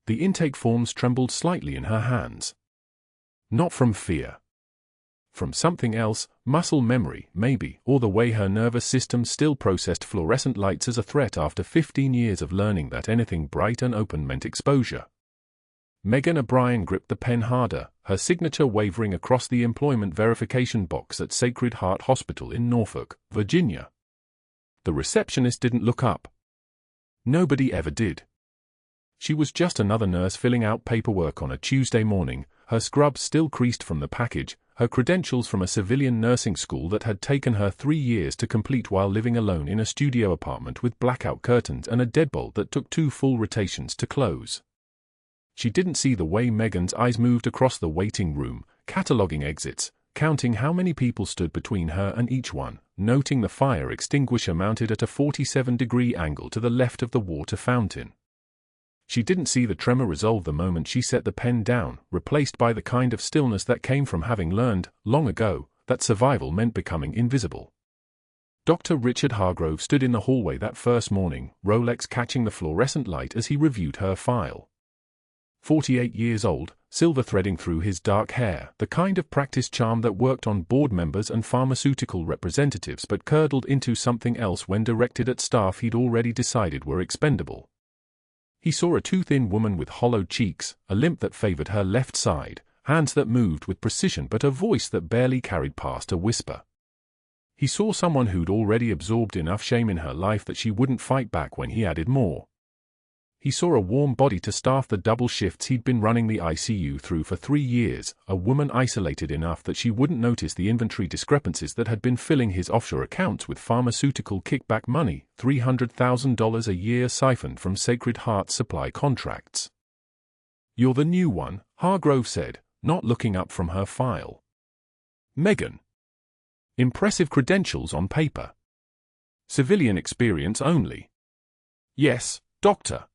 The intake forms trembled slightly in her hands. Not from fear. From something else, muscle memory, maybe, or the way her nervous system still processed fluorescent lights as a threat after 15 years of learning that anything bright and open meant exposure. Megan O'Brien gripped the pen harder, her signature wavering across the employment verification box at Sacred Heart Hospital in Norfolk, Virginia. The receptionist didn't look up. Nobody ever did. She was just another nurse filling out paperwork on a Tuesday morning, her scrubs still creased from the package, her credentials from a civilian nursing school that had taken her 3 years to complete while living alone in a studio apartment with blackout curtains and a deadbolt that took 2 full rotations to close. She didn't see the way Megan's eyes moved across the waiting room, cataloging exits, counting how many people stood between her and each one, noting the fire extinguisher mounted at a 47-degree angle to the left of the water fountain. She didn't see the tremor resolve the moment she set the pen down, replaced by the kind of stillness that came from having learned, long ago, that survival meant becoming invisible. Dr. Richard Hargrove stood in the hallway that first morning, Rolex catching the fluorescent light as he reviewed her file. 48 years old, silver threading through his dark hair, the kind of practice charm that worked on board members and pharmaceutical representatives but curdled into something else when directed at staff he'd already decided were expendable. He saw a too-thin woman with hollowed cheeks, a limp that favored her left side, hands that moved with precision but a voice that barely carried past a whisper. He saw someone who'd already absorbed enough shame in her life that she wouldn't fight back when he added more. He saw a warm body to staff the double shifts he'd been running the ICU through for 3 years, a woman isolated enough that she wouldn't notice the inventory discrepancies that had been filling his offshore accounts with pharmaceutical kickback money, $300,000 a year siphoned from Sacred Heart supply contracts. "You're the new one," Hargrove said, not looking up from her file. "Megan. Impressive credentials on paper. Civilian experience only." "Yes, doctor."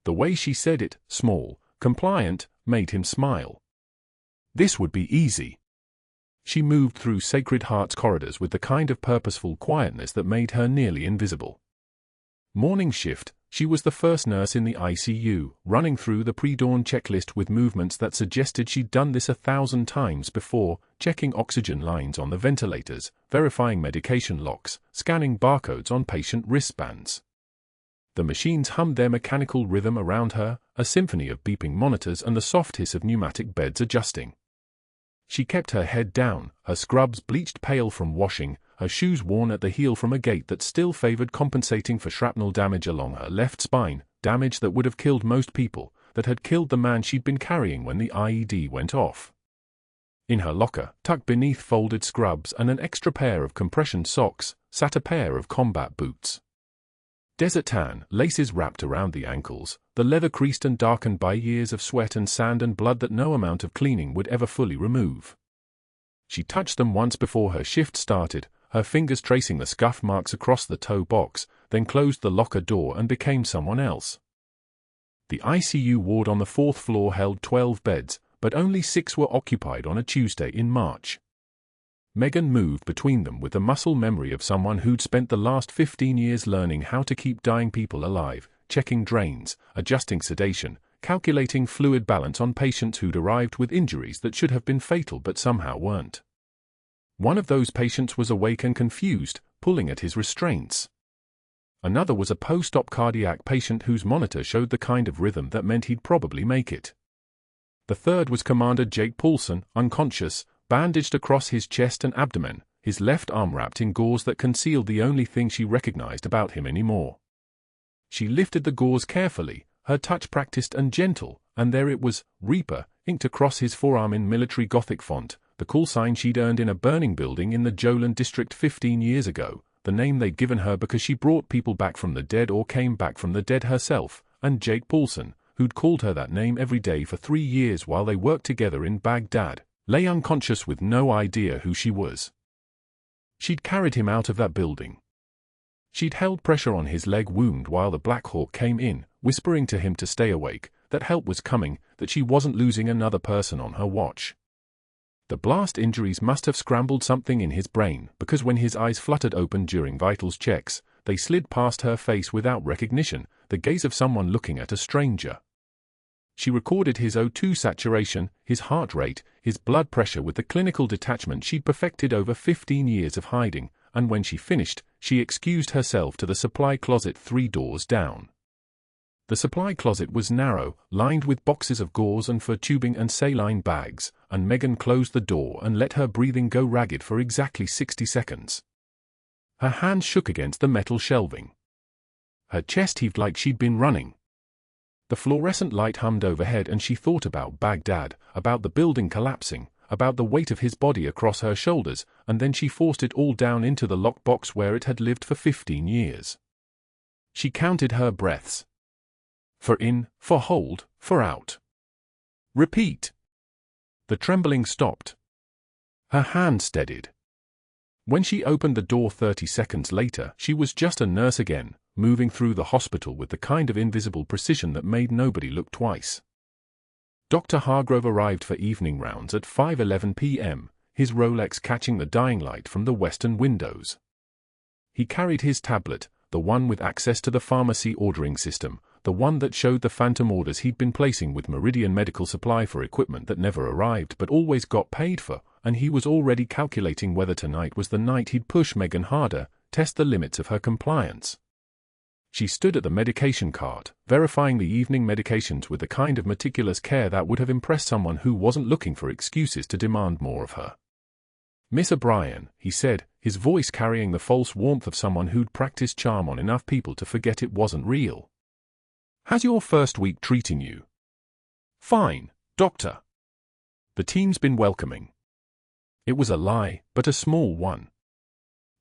The way she said it, small, compliant, made him smile. This would be easy. She moved through Sacred Heart's corridors with the kind of purposeful quietness that made her nearly invisible. Morning shift, she was the first nurse in the ICU, running through the pre-dawn checklist with movements that suggested she'd done this 1,000 times before, checking oxygen lines on the ventilators, verifying medication locks, scanning barcodes on patient wristbands. The machines hummed their mechanical rhythm around her, a symphony of beeping monitors and the soft hiss of pneumatic beds adjusting. She kept her head down, her scrubs bleached pale from washing, her shoes worn at the heel from a gait that still favored compensating for shrapnel damage along her left spine, damage that would have killed most people, that had killed the man she'd been carrying when the IED went off. In her locker, tucked beneath folded scrubs and an extra pair of compression socks, sat a pair of combat boots. Desert tan, laces wrapped around the ankles, the leather creased and darkened by years of sweat and sand and blood that no amount of cleaning would ever fully remove. She touched them once before her shift started, her fingers tracing the scuff marks across the toe box, then closed the locker door and became someone else. The ICU ward on the 4th floor held 12 beds, but only 6 were occupied on a Tuesday in March. Megan moved between them with the muscle memory of someone who'd spent the last 15 years learning how to keep dying people alive, checking drains, adjusting sedation, calculating fluid balance on patients who'd arrived with injuries that should have been fatal but somehow weren't. One of those patients was awake and confused, pulling at his restraints. Another was a post-op cardiac patient whose monitor showed the kind of rhythm that meant he'd probably make it. The third was Commander Jake Paulson, unconscious, bandaged across his chest and abdomen, his left arm wrapped in gauze that concealed the only thing she recognized about him anymore. She lifted the gauze carefully, her touch practiced and gentle, and there it was, Reaper, inked across his forearm in military Gothic font, the call sign she'd earned in a burning building in the Jolan district 15 years ago, the name they'd given her because she brought people back from the dead or came back from the dead herself, and Jake Paulson, who'd called her that name every day for 3 years while they worked together in Baghdad, lay unconscious with no idea who she was. She'd carried him out of that building. She'd held pressure on his leg wound while the Black Hawk came in, whispering to him to stay awake, that help was coming, that she wasn't losing another person on her watch. The blast injuries must have scrambled something in his brain, because when his eyes fluttered open during vitals checks, they slid past her face without recognition, the gaze of someone looking at a stranger. She recorded his O2 saturation, his heart rate, his blood pressure with the clinical detachment she'd perfected over 15 years of hiding, and when she finished, she excused herself to the supply closet 3 doors down. The supply closet was narrow, lined with boxes of gauze and fur tubing and saline bags, and Megan closed the door and let her breathing go ragged for exactly 60 seconds. Her hands shook against the metal shelving. Her chest heaved like she'd been running. The fluorescent light hummed overhead and she thought about Baghdad, about the building collapsing, about the weight of his body across her shoulders, and then she forced it all down into the lockbox where it had lived for 15 years. She counted her breaths. For in, for hold, for out. Repeat. The trembling stopped. Her hand steadied. When she opened the door 30 seconds later, she was just a nurse again, moving through the hospital with the kind of invisible precision that made nobody look twice. Dr. Hargrove arrived for evening rounds at 5:11 p.m., his Rolex catching the dying light from the western windows. He carried his tablet, the one with access to the pharmacy ordering system, the one that showed the phantom orders he'd been placing with Meridian Medical Supply for equipment that never arrived but always got paid for, and he was already calculating whether tonight was the night he'd push Megan harder, test the limits of her compliance. She stood at the medication cart, verifying the evening medications with the kind of meticulous care that would have impressed someone who wasn't looking for excuses to demand more of her. "Miss O'Brien," he said, his voice carrying the false warmth of someone who'd practiced charm on enough people to forget it wasn't real. "How's your first week treating you?" "Fine, doctor." The team's been welcoming. It was a lie, but a small one.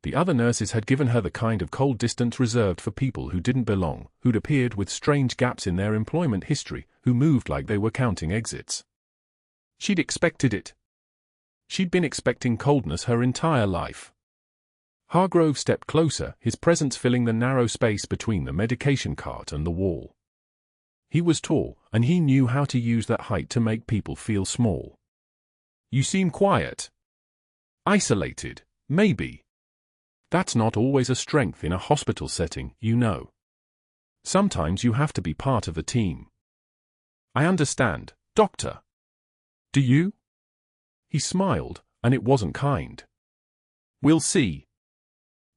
The other nurses had given her the kind of cold distance reserved for people who didn't belong, who'd appeared with strange gaps in their employment history, who moved like they were counting exits. She'd expected it. She'd been expecting coldness her entire life. Hargrove stepped closer, his presence filling the narrow space between the medication cart and the wall. He was tall, and he knew how to use that height to make people feel small. "You seem quiet. Isolated, maybe. That's not always a strength in a hospital setting, you know. Sometimes you have to be part of a team." "I understand, doctor." "Do you?" He smiled, and it wasn't kind. "We'll see.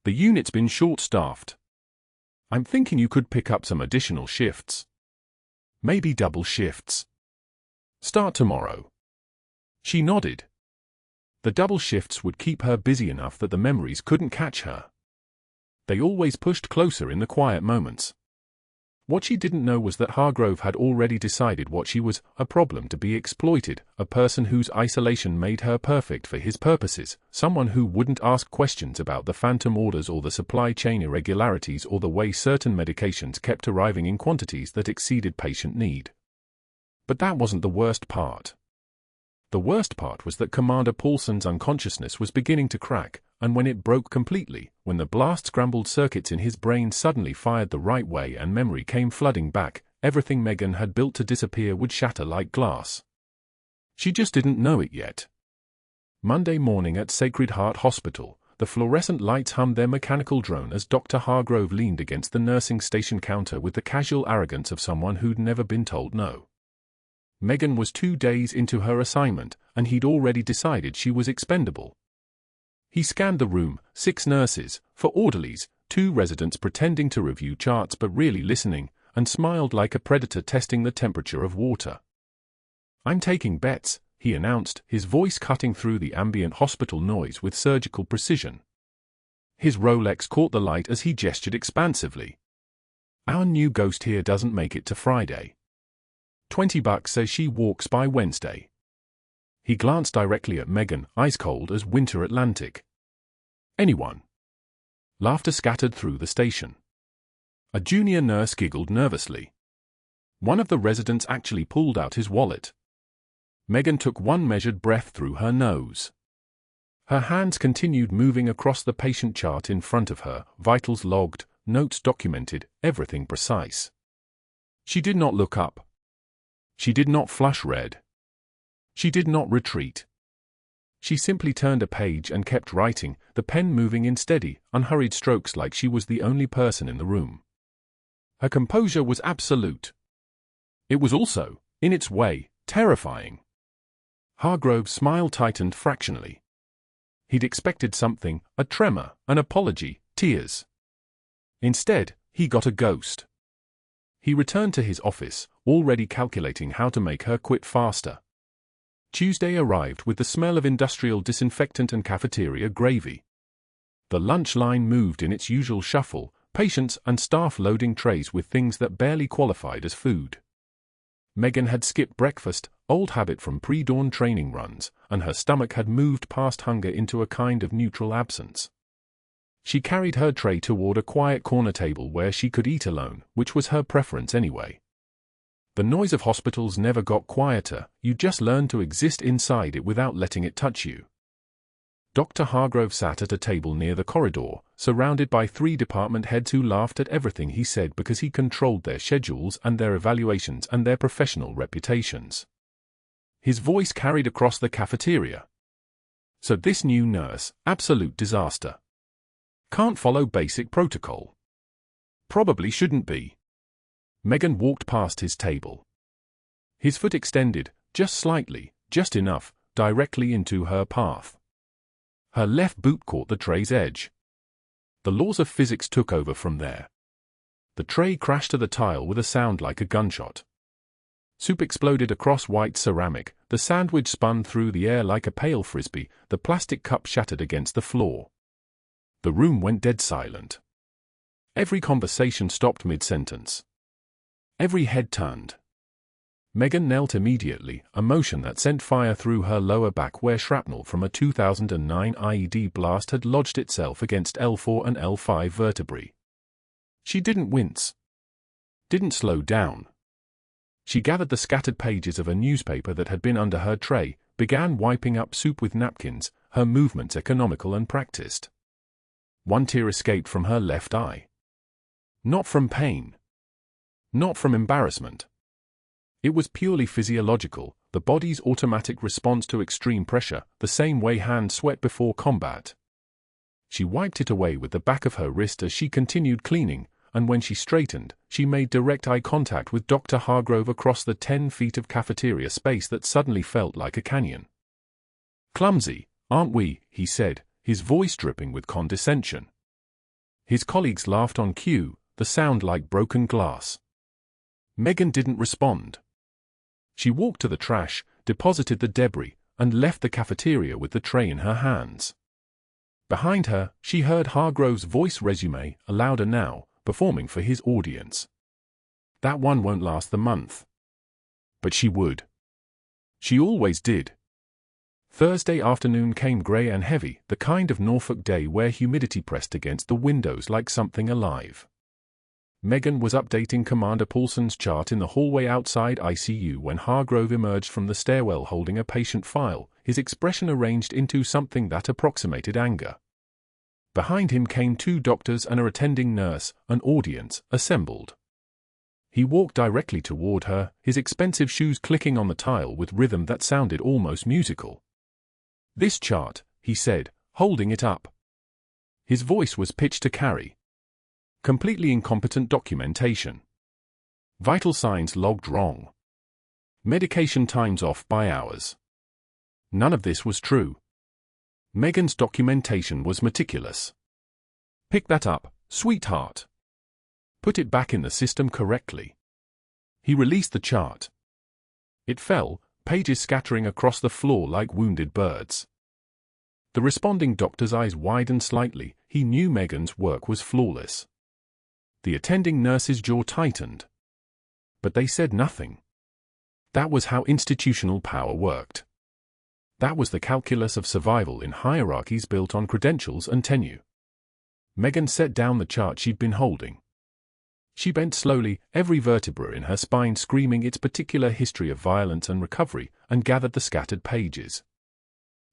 The unit's been short-staffed. I'm thinking you could pick up some additional shifts. Maybe double shifts. Start tomorrow." She nodded. The double shifts would keep her busy enough that the memories couldn't catch her. They always pushed closer in the quiet moments. What she didn't know was that Hargrove had already decided what she was, a problem to be exploited, a person whose isolation made her perfect for his purposes, someone who wouldn't ask questions about the phantom orders or the supply chain irregularities or the way certain medications kept arriving in quantities that exceeded patient need. But that wasn't the worst part. The worst part was that Commander Paulson's unconsciousness was beginning to crack, and when it broke completely, when the blast-scrambled circuits in his brain suddenly fired the right way and memory came flooding back, everything Megan had built to disappear would shatter like glass. She just didn't know it yet. Monday morning at Sacred Heart Hospital, the fluorescent lights hummed their mechanical drone as Dr. Hargrove leaned against the nursing station counter with the casual arrogance of someone who'd never been told no. Megan was 2 days into her assignment, and he'd already decided she was expendable. He scanned the room, 6 nurses, 4 orderlies, 2 residents pretending to review charts but really listening, and smiled like a predator testing the temperature of water. "I'm taking bets," he announced, his voice cutting through the ambient hospital noise with surgical precision. His Rolex caught the light as he gestured expansively. "Our new ghost here doesn't make it to Friday. $20 says she walks by Wednesday." He glanced directly at Megan, ice cold as winter Atlantic. "Anyone?" Laughter scattered through the station. A junior nurse giggled nervously. One of the residents actually pulled out his wallet. Megan took one measured breath through her nose. Her hands continued moving across the patient chart in front of her, vitals logged, notes documented, everything precise. She did not look up. She did not flush red. She did not retreat. She simply turned a page and kept writing, the pen moving in steady, unhurried strokes like she was the only person in the room. Her composure was absolute. It was also in its way, terrifying. Hargrove's smile tightened fractionally. He'd expected something, a tremor, an apology, tears. Instead, he got a ghost. He returned to his office, already calculating how to make her quit faster. Tuesday arrived with the smell of industrial disinfectant and cafeteria gravy. The lunch line moved in its usual shuffle, patients and staff loading trays with things that barely qualified as food. Megan had skipped breakfast, old habit from pre-dawn training runs, and her stomach had moved past hunger into a kind of neutral absence. She carried her tray toward a quiet corner table where she could eat alone, which was her preference anyway. The noise of hospitals never got quieter, you just learned to exist inside it without letting it touch you. Dr. Hargrove sat at a table near the corridor, surrounded by 3 department heads who laughed at everything he said because he controlled their schedules and their evaluations and their professional reputations. His voice carried across the cafeteria. So this new nurse, absolute disaster. Can't follow basic protocol. Probably shouldn't be. Megan walked past his table. His foot extended, just slightly, just enough, directly into her path. Her left boot caught the tray's edge. The laws of physics took over from there. The tray crashed to the tile with a sound like a gunshot. Soup exploded across white ceramic, the sandwich spun through the air like a pale frisbee, the plastic cup shattered against the floor. The room went dead silent. Every conversation stopped mid-sentence. Every head turned. Megan knelt immediately, a motion that sent fire through her lower back where shrapnel from a 2009 IED blast had lodged itself against L4 and L5 vertebrae. She didn't wince. Didn't slow down. She gathered the scattered pages of a newspaper that had been under her tray, began wiping up soup with napkins, her movements economical and practiced. One tear escaped from her left eye. Not from pain. Not from embarrassment. It was purely physiological, the body's automatic response to extreme pressure, the same way hands sweat before combat. She wiped it away with the back of her wrist as she continued cleaning, and when she straightened, she made direct eye contact with Dr. Hargrove across the 10 feet of cafeteria space that suddenly felt like a canyon. "Clumsy, aren't we?" he said, his voice dripping with condescension. His colleagues laughed on cue, the sound like broken glass. Megan didn't respond. She walked to the trash, deposited the debris, and left the cafeteria with the tray in her hands. Behind her, she heard Hargrove's voice resume, louder now, performing for his audience. That one won't last the month. But she would. She always did. Thursday afternoon came grey and heavy, the kind of Norfolk day where humidity pressed against the windows like something alive. Megan was updating Commander Paulson's chart in the hallway outside ICU when Hargrove emerged from the stairwell holding a patient file, his expression arranged into something that approximated anger. Behind him came 2 doctors and a attending nurse, an audience, assembled. He walked directly toward her, his expensive shoes clicking on the tile with rhythm that sounded almost musical. "This chart," he said, holding it up. His voice was pitched to carry. Completely incompetent documentation. Vital signs logged wrong. Medication times off by hours. None of this was true. Megan's documentation was meticulous. "Pick that up, sweetheart. Put it back in the system correctly." He released the chart. It fell, pages scattering across the floor like wounded birds. The responding doctor's eyes widened slightly, he knew Megan's work was flawless. The attending nurse's jaw tightened. But they said nothing. That was how institutional power worked. That was the calculus of survival in hierarchies built on credentials and tenure. Megan set down the chart she'd been holding. She bent slowly, every vertebra in her spine screaming its particular history of violence and recovery, and gathered the scattered pages.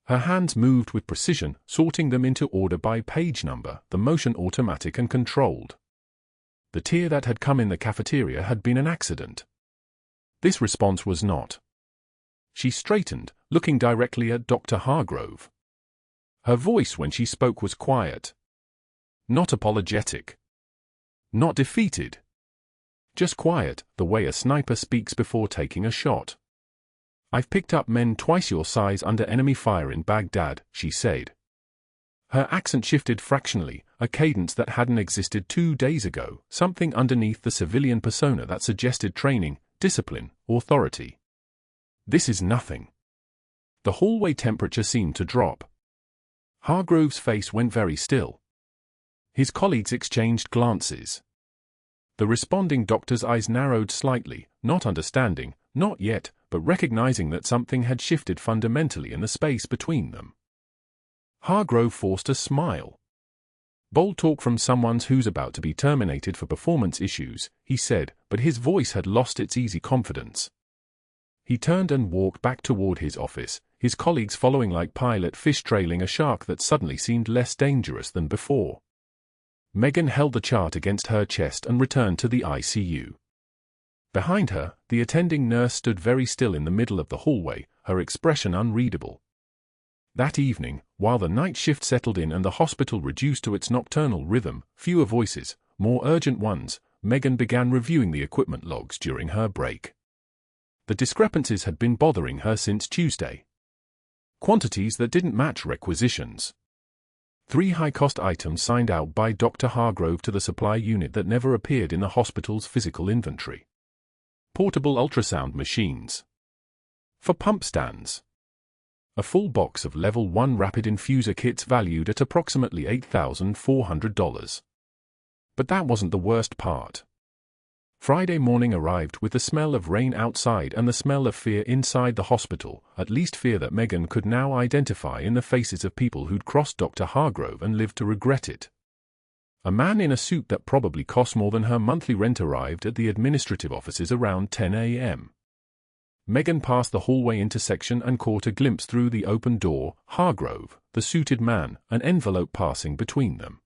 Her hands moved with precision, sorting them into order by page number, the motion automatic and controlled. The tear that had come in the cafeteria had been an accident. This response was not. She straightened, looking directly at Dr. Hargrove. Her voice when she spoke was quiet. Not apologetic. Not defeated. Just quiet, the way a sniper speaks before taking a shot. I've picked up men twice your size under enemy fire in Baghdad, she said. Her accent shifted fractionally, a cadence that hadn't existed 2 days ago, something underneath the civilian persona that suggested training, discipline, authority. This is nothing. The hallway temperature seemed to drop. Hargrove's face went very still. His colleagues exchanged glances. The responding doctor's eyes narrowed slightly, not understanding, not yet, but recognizing that something had shifted fundamentally in the space between them. Hargrove forced a smile. Bold talk from someone who's about to be terminated for performance issues, he said, but his voice had lost its easy confidence. He turned and walked back toward his office, his colleagues following like pilot fish trailing a shark that suddenly seemed less dangerous than before. Megan held the chart against her chest and returned to the ICU. Behind her, the attending nurse stood very still in the middle of the hallway, her expression unreadable. That evening, while the night shift settled in and the hospital reduced to its nocturnal rhythm, fewer voices, more urgent ones, Megan began reviewing the equipment logs during her break. The discrepancies had been bothering her since Tuesday. Quantities that didn't match requisitions. 3 high-cost items signed out by Dr. Hargrove to the supply unit that never appeared in the hospital's physical inventory. Portable ultrasound machines. For pump stands. A full box of Level 1 rapid infuser kits valued at approximately $8,400. But that wasn't the worst part. Friday morning arrived with the smell of rain outside and the smell of fear inside the hospital, at least fear that Megan could now identify in the faces of people who'd crossed Dr. Hargrove and lived to regret it. A man in a suit that probably cost more than her monthly rent arrived at the administrative offices around 10 a.m. Megan passed the hallway intersection and caught a glimpse through the open door, Hargrove, the suited man, an envelope passing between them.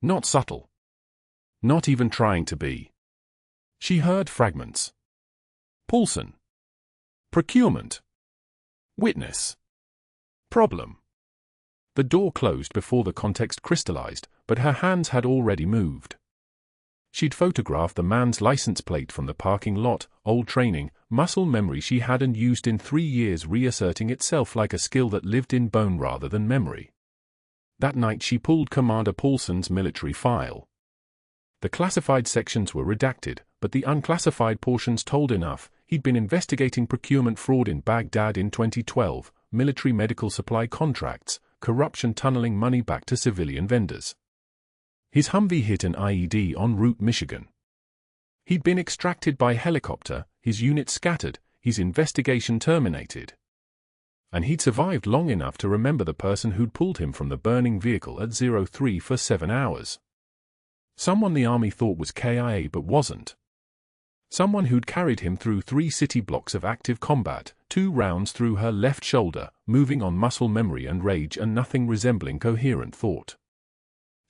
Not subtle. Not even trying to be. She heard fragments. Paulson. Procurement. Witness. Problem. The door closed before the context crystallized, but her hands had already moved. She'd photographed the man's license plate from the parking lot, old training, muscle memory she hadn't used in 3 years reasserting itself like a skill that lived in bone rather than memory. That night she pulled Commander Paulson's military file. The classified sections were redacted, but the unclassified portions told enough. He'd been investigating procurement fraud in Baghdad in 2012, military medical supply contracts, corruption tunneling money back to civilian vendors. His Humvee hit an IED en route Michigan. He'd been extracted by helicopter, his unit scattered, his investigation terminated. And he'd survived long enough to remember the person who'd pulled him from the burning vehicle at 03 for 7 hours. Someone the army thought was KIA but wasn't. Someone who'd carried him through 3 city blocks of active combat, 2 rounds through her left shoulder, moving on muscle memory and rage and nothing resembling coherent thought.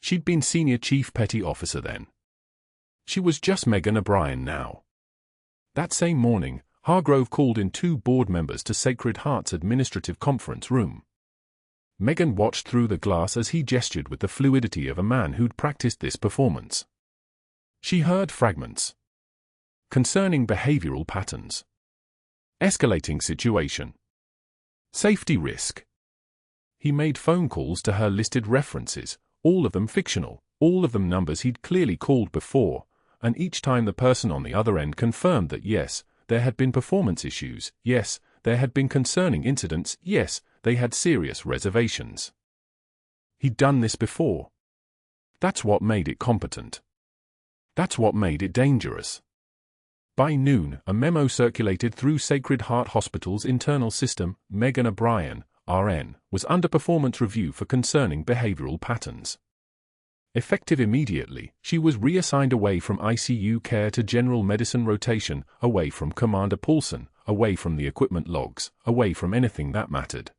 She'd been senior chief petty officer then. She was just Megan O'Brien now. That same morning, Hargrove called in 2 board members to Sacred Heart's administrative conference room. Megan watched through the glass as he gestured with the fluidity of a man who'd practiced this performance. She heard fragments. Concerning behavioral patterns. Escalating situation. Safety risk. He made phone calls to her listed references, all of them fictional, all of them numbers he'd clearly called before, and each time the person on the other end confirmed that yes, there had been performance issues, yes, there had been concerning incidents, yes, they had serious reservations. He'd done this before. That's what made it competent. That's what made it dangerous. By noon, a memo circulated through Sacred Heart Hospital's internal system. Megan O'Brien, RN, was under performance review for concerning behavioral patterns. Effective immediately, she was reassigned away from ICU care to general medicine rotation, away from Commander Paulson, away from the equipment logs, away from anything that mattered.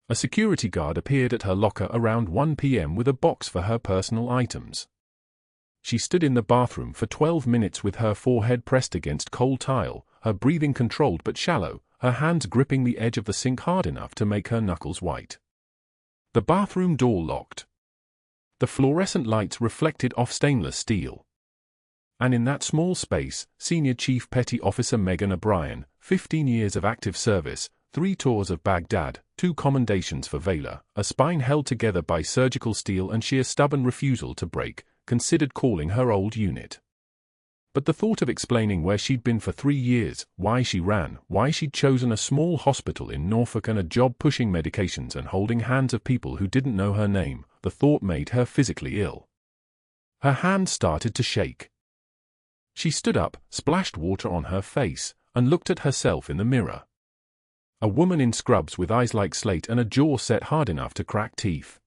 A security guard appeared at her locker around 1 p.m. with a box for her personal items. She stood in the bathroom for 12 minutes with her forehead pressed against cold tile, her breathing controlled but shallow, her hands gripping the edge of the sink hard enough to make her knuckles white. The bathroom door locked. The fluorescent lights reflected off stainless steel. And in that small space, Senior Chief Petty Officer Megan O'Brien, 15 years of active service, 3 tours of Baghdad, 2 commendations for valor, a spine held together by surgical steel and sheer stubborn refusal to break, considered calling her old unit. But the thought of explaining where she'd been for 3 years, why she ran, why she'd chosen a small hospital in Norfolk and a job pushing medications and holding hands of people who didn't know her name, the thought made her physically ill. Her hand started to shake. She stood up, splashed water on her face, and looked at herself in the mirror. A woman in scrubs with eyes like slate and a jaw set hard enough to crack teeth.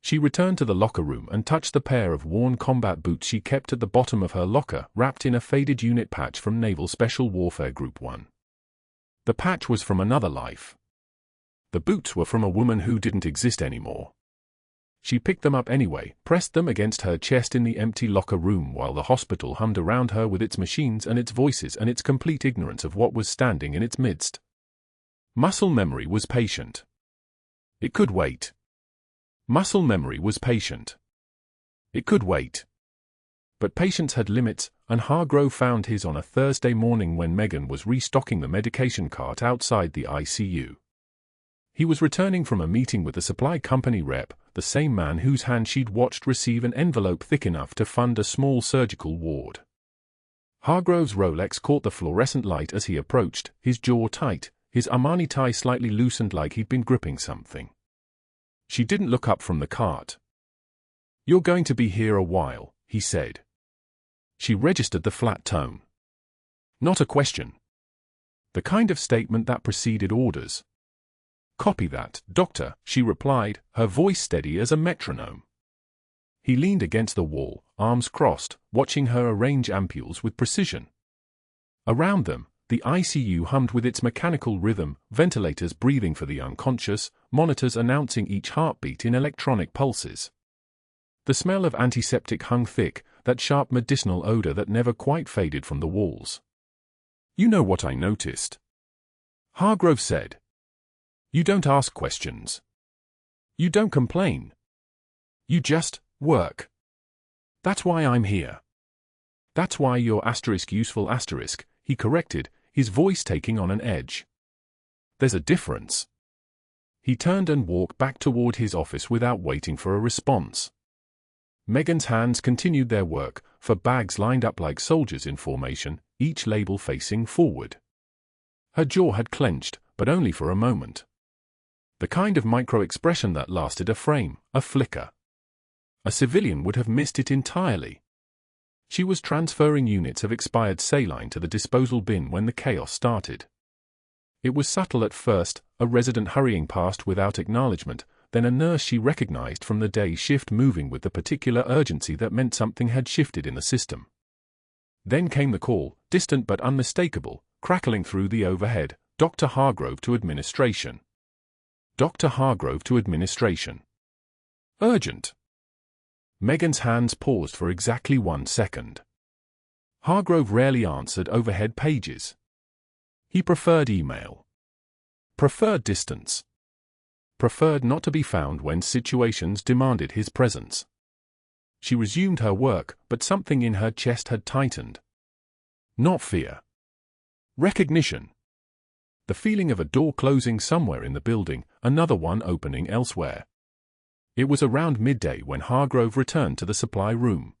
She returned to the locker room and touched the pair of worn combat boots she kept at the bottom of her locker, wrapped in a faded unit patch from Naval Special Warfare Group 1. The patch was from another life. The boots were from a woman who didn't exist anymore. She picked them up anyway, pressed them against her chest in the empty locker room while the hospital hummed around her with its machines and its voices and its complete ignorance of what was standing in its midst. Muscle memory was patient. It could wait. Muscle memory was patient. It could wait. But patience had limits, and Hargrove found his on a Thursday morning when Megan was restocking the medication cart outside the ICU. He was returning from a meeting with the supply company rep, the same man whose hand she'd watched receive an envelope thick enough to fund a small surgical ward. Hargrove's Rolex caught the fluorescent light as he approached, his jaw tight, his Armani tie slightly loosened like he'd been gripping something. She didn't look up from the cart. "You're going to be here a while," he said. She registered the flat tone. Not a question. The kind of statement that preceded orders. "Copy that, Doctor," she replied, her voice steady as a metronome. He leaned against the wall, arms crossed, watching her arrange ampules with precision. Around them, the ICU hummed with its mechanical rhythm, ventilators breathing for the unconscious, monitors announcing each heartbeat in electronic pulses. The smell of antiseptic hung thick, that sharp medicinal odor that never quite faded from the walls. "You know what I noticed," Hargrove said. "You don't ask questions. You don't complain. You just work. That's why I'm here. That's why you're *useful*, he corrected, his voice taking on an edge. "There's a difference." He turned and walked back toward his office without waiting for a response. Megan's hands continued their work, for bags lined up like soldiers in formation, each label facing forward. Her jaw had clenched, but only for a moment. The kind of micro-expression that lasted a frame, a flicker. A civilian would have missed it entirely. She was transferring units of expired saline to the disposal bin when the chaos started. It was subtle at first, a resident hurrying past without acknowledgement, then a nurse she recognized from the day shift moving with the particular urgency that meant something had shifted in the system. Then came the call, distant but unmistakable, crackling through the overhead, "Dr. Hargrove to administration. Dr. Hargrove to administration. Urgent." Megan's hands paused for exactly 1 second. Hargrove rarely answered overhead pages. He preferred email. Preferred distance. Preferred not to be found when situations demanded his presence. She resumed her work, but something in her chest had tightened. Not fear. Recognition. The feeling of a door closing somewhere in the building, another one opening elsewhere. It was around midday when Hargrove returned to the supply room.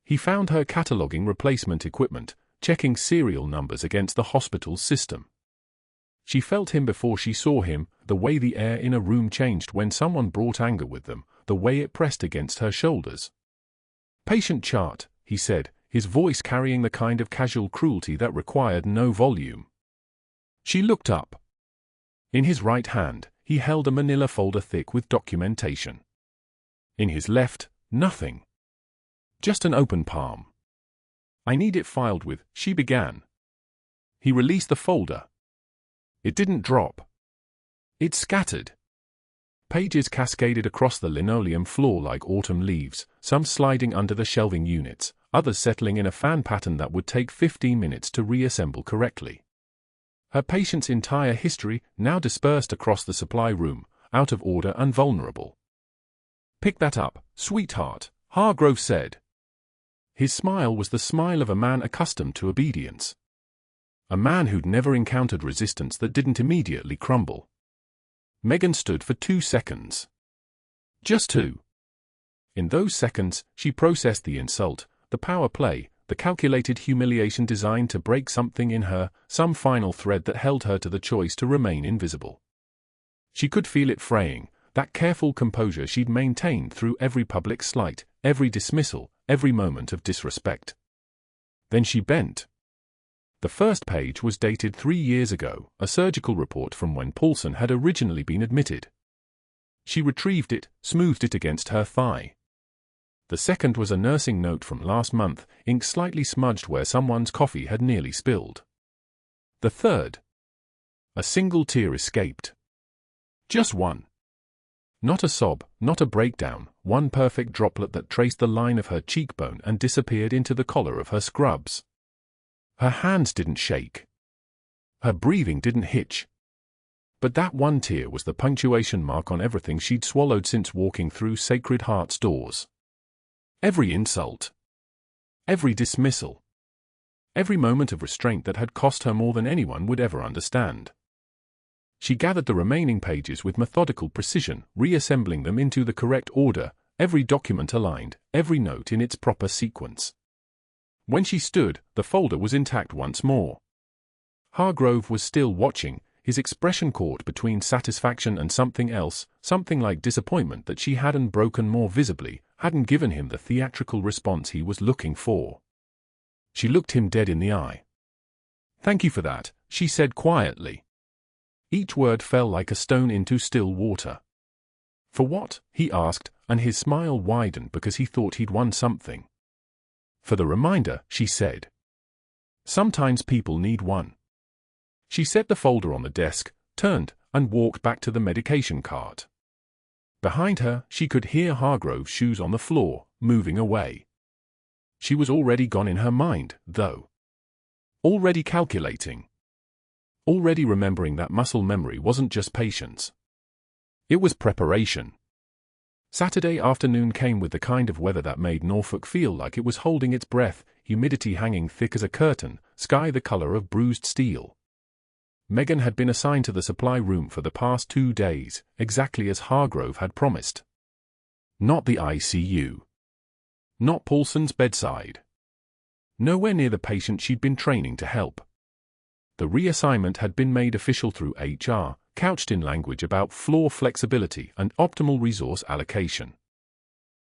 He found her cataloging replacement equipment, checking serial numbers against the hospital's system. She felt him before she saw him, the way the air in a room changed when someone brought anger with them, the way it pressed against her shoulders. "Patient chart," he said, his voice carrying the kind of casual cruelty that required no volume. She looked up. In his right hand, he held a manila folder thick with documentation. In his left, nothing. Just an open palm. "I need it filed with," she began. He released the folder. It didn't drop. It scattered. Pages cascaded across the linoleum floor like autumn leaves, some sliding under the shelving units, others settling in a fan pattern that would take 15 minutes to reassemble correctly. Her patient's entire history, now dispersed across the supply room, out of order and vulnerable. "Pick that up, sweetheart," Hargrove said. His smile was the smile of a man accustomed to obedience. A man who'd never encountered resistance that didn't immediately crumble. Megan stood for 2 seconds. Just 2. In those seconds, she processed the insult, the power play, the calculated humiliation designed to break something in her, some final thread that held her to the choice to remain invisible. She could feel it fraying, that careful composure she'd maintained through every public slight, every dismissal, every moment of disrespect. Then she bent. The first page was dated 3 years ago, a surgical report from when Paulson had originally been admitted. She retrieved it, smoothed it against her thigh. The second was a nursing note from last month, ink slightly smudged where someone's coffee had nearly spilled. The third. A single tear escaped. Just one. Not a sob, not a breakdown, one perfect droplet that traced the line of her cheekbone and disappeared into the collar of her scrubs. Her hands didn't shake. Her breathing didn't hitch. But that one tear was the punctuation mark on everything she'd swallowed since walking through Sacred Heart's doors. Every insult. Every dismissal. Every moment of restraint that had cost her more than anyone would ever understand. She gathered the remaining pages with methodical precision, reassembling them into the correct order, every document aligned, every note in its proper sequence. When she stood, the folder was intact once more. Hargrove was still watching, his expression caught between satisfaction and something else, something like disappointment that she hadn't broken more visibly, hadn't given him the theatrical response he was looking for. She looked him dead in the eye. "Thank you for that," she said quietly. Each word fell like a stone into still water. "For what?" he asked, and his smile widened because he thought he'd won something. "For the reminder," she said. "Sometimes people need one." She set the folder on the desk, turned, and walked back to the medication cart. Behind her, she could hear Hargrove's shoes on the floor, moving away. She was already gone in her mind, though. Already calculating. Already remembering that muscle memory wasn't just patience. It was preparation. Saturday afternoon came with the kind of weather that made Norfolk feel like it was holding its breath, humidity hanging thick as a curtain, sky the color of bruised steel. Megan had been assigned to the supply room for the past 2 days, exactly as Hargrove had promised. Not the ICU. Not Paulson's bedside. Nowhere near the patient she'd been training to help. The reassignment had been made official through HR, couched in language about floor flexibility and optimal resource allocation.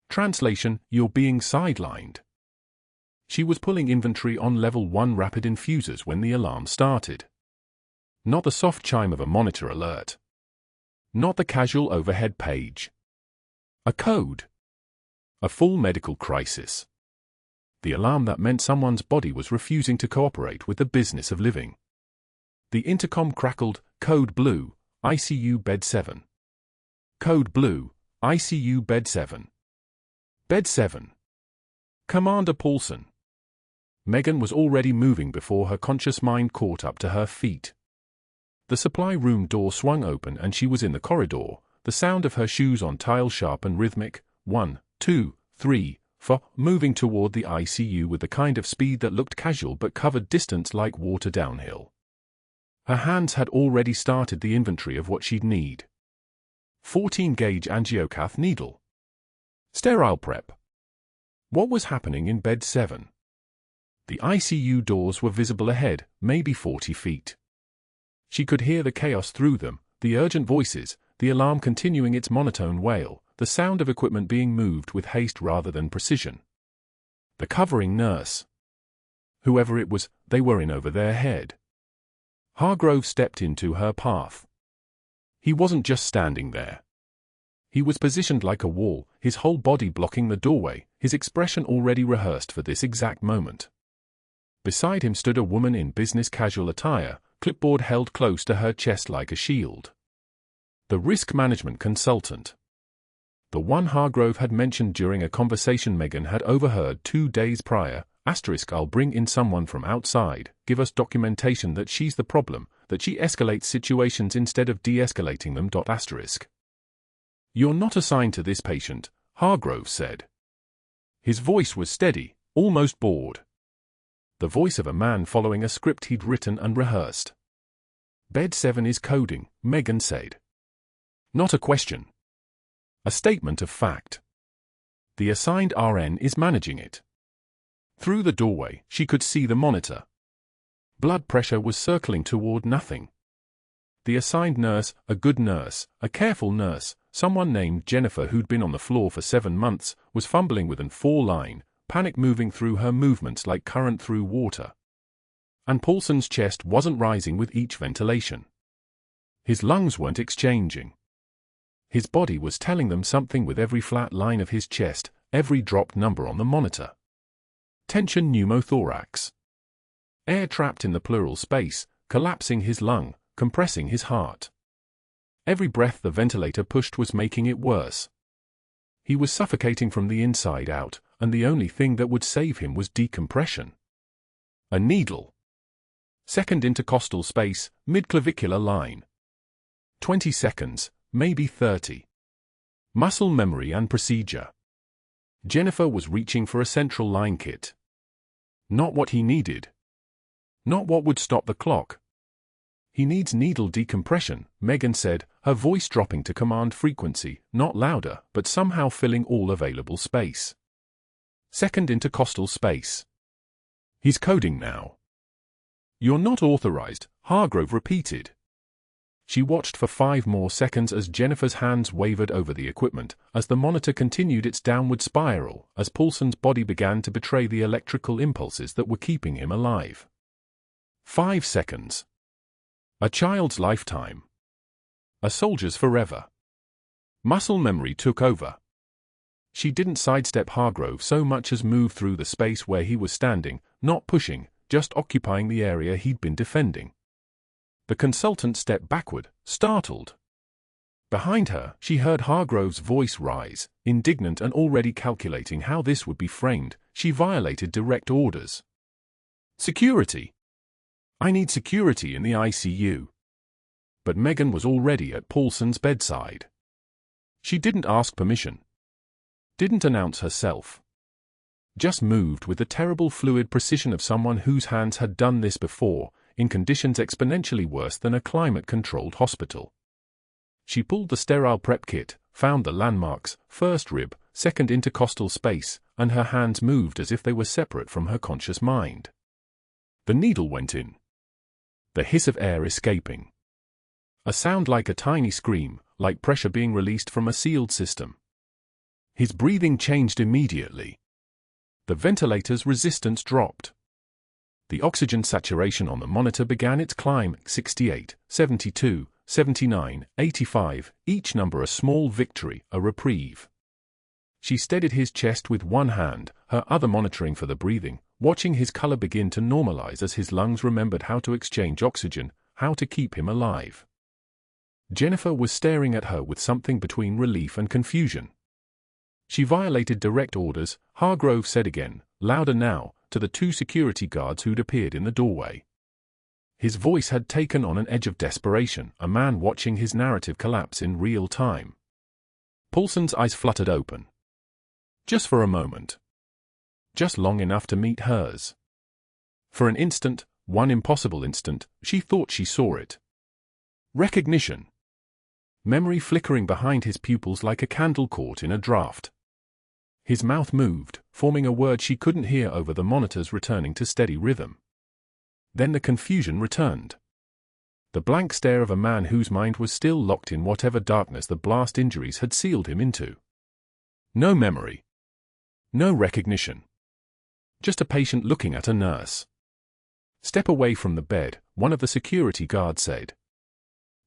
Translation: you're being sidelined. She was pulling inventory on level 1 rapid infusers when the alarm started. Not the soft chime of a monitor alert. Not the casual overhead page. A code. A full medical crisis. The alarm that meant someone's body was refusing to cooperate with the business of living. The intercom crackled, "Code Blue, ICU Bed 7. Code Blue, ICU Bed 7. Bed 7. Commander Paulson." Megan was already moving before her conscious mind caught up to her feet. The supply room door swung open and she was in the corridor, the sound of her shoes on tile sharp and rhythmic, 1, 2, 3, 4, moving toward the ICU with the kind of speed that looked casual but covered distance like water downhill. Her hands had already started the inventory of what she'd need. 14-gauge angiocath needle. Sterile prep. What was happening in Bed 7? The ICU doors were visible ahead, maybe 40 feet. She could hear the chaos through them, the urgent voices, the alarm continuing its monotone wail, the sound of equipment being moved with haste rather than precision. The covering nurse. Whoever it was, they were in over their head. Hargrove stepped into her path. He wasn't just standing there. He was positioned like a wall, his whole body blocking the doorway, his expression already rehearsed for this exact moment. Beside him stood a woman in business casual attire, clipboard held close to her chest like a shield. The risk management consultant. The one Hargrove had mentioned during a conversation Megan had overheard 2 days prior. I'll bring in someone from outside, give us documentation that she's the problem, that she escalates situations instead of de-escalating them. You're not assigned to this patient, Hargrove said. His voice was steady, almost bored. The voice of a man following a script he'd written and rehearsed. Bed 7 is coding, Megan said. Not a question. A statement of fact. The assigned RN is managing it. Through the doorway, she could see the monitor. Blood pressure was circling toward nothing. The assigned nurse, a good nurse, a careful nurse, someone named Jennifer who'd been on the floor for 7 months, was fumbling with an 4-line, panic moving through her movements like current through water. And Paulson's chest wasn't rising with each ventilation. His lungs weren't exchanging. His body was telling them something with every flat line of his chest, every dropped number on the monitor. Tension pneumothorax. Air trapped in the pleural space, collapsing his lung, compressing his heart. Every breath the ventilator pushed was making it worse. He was suffocating from the inside out, and the only thing that would save him was decompression. A needle. Second intercostal space, mid-clavicular line. 20 seconds, maybe 30. Muscle memory and procedure. Jennifer was reaching for a central line kit. Not what he needed. Not what would stop the clock. He needs needle decompression, Megan said, her voice dropping to command frequency, not louder, but somehow filling all available space. Second intercostal space. He's coding now. You're not authorized, Hargrove repeated. She watched for 5 more seconds as Jennifer's hands wavered over the equipment, as the monitor continued its downward spiral, as Paulson's body began to betray the electrical impulses that were keeping him alive. 5 seconds. A child's lifetime. A soldier's forever. Muscle memory took over. She didn't sidestep Hargrove so much as move through the space where he was standing, not pushing, just occupying the area he'd been defending. The consultant stepped backward, startled. Behind her, she heard Hargrove's voice rise, indignant and already calculating how this would be framed. She violated direct orders. Security. I need security in the ICU. But Megan was already at Paulson's bedside. She didn't ask permission. Didn't announce herself. Just moved with the terrible fluid precision of someone whose hands had done this before, in conditions exponentially worse than a climate-controlled hospital. She pulled the sterile prep kit, found the landmarks, first rib, second intercostal space, and her hands moved as if they were separate from her conscious mind. The needle went in. The hiss of air escaping. A sound like a tiny scream, like pressure being released from a sealed system. His breathing changed immediately. The ventilator's resistance dropped. The oxygen saturation on the monitor began its climb, 68, 72, 79, 85, each number a small victory, a reprieve. She steadied his chest with one hand, her other monitoring for the breathing, watching his color begin to normalize as his lungs remembered how to exchange oxygen, how to keep him alive. Jennifer was staring at her with something between relief and confusion. She violated direct orders, Hargrove said again, louder now, to the 2 security guards who'd appeared in the doorway. His voice had taken on an edge of desperation, a man watching his narrative collapse in real time. Paulson's eyes fluttered open. Just for a moment. Just long enough to meet hers. For an instant, one impossible instant, she thought she saw it. Recognition. Memory flickering behind his pupils like a candle caught in a draft. His mouth moved, forming a word she couldn't hear over the monitors returning to steady rhythm. Then the confusion returned. The blank stare of a man whose mind was still locked in whatever darkness the blast injuries had sealed him into. No memory. No recognition. Just a patient looking at a nurse. Step away from the bed, one of the security guards said.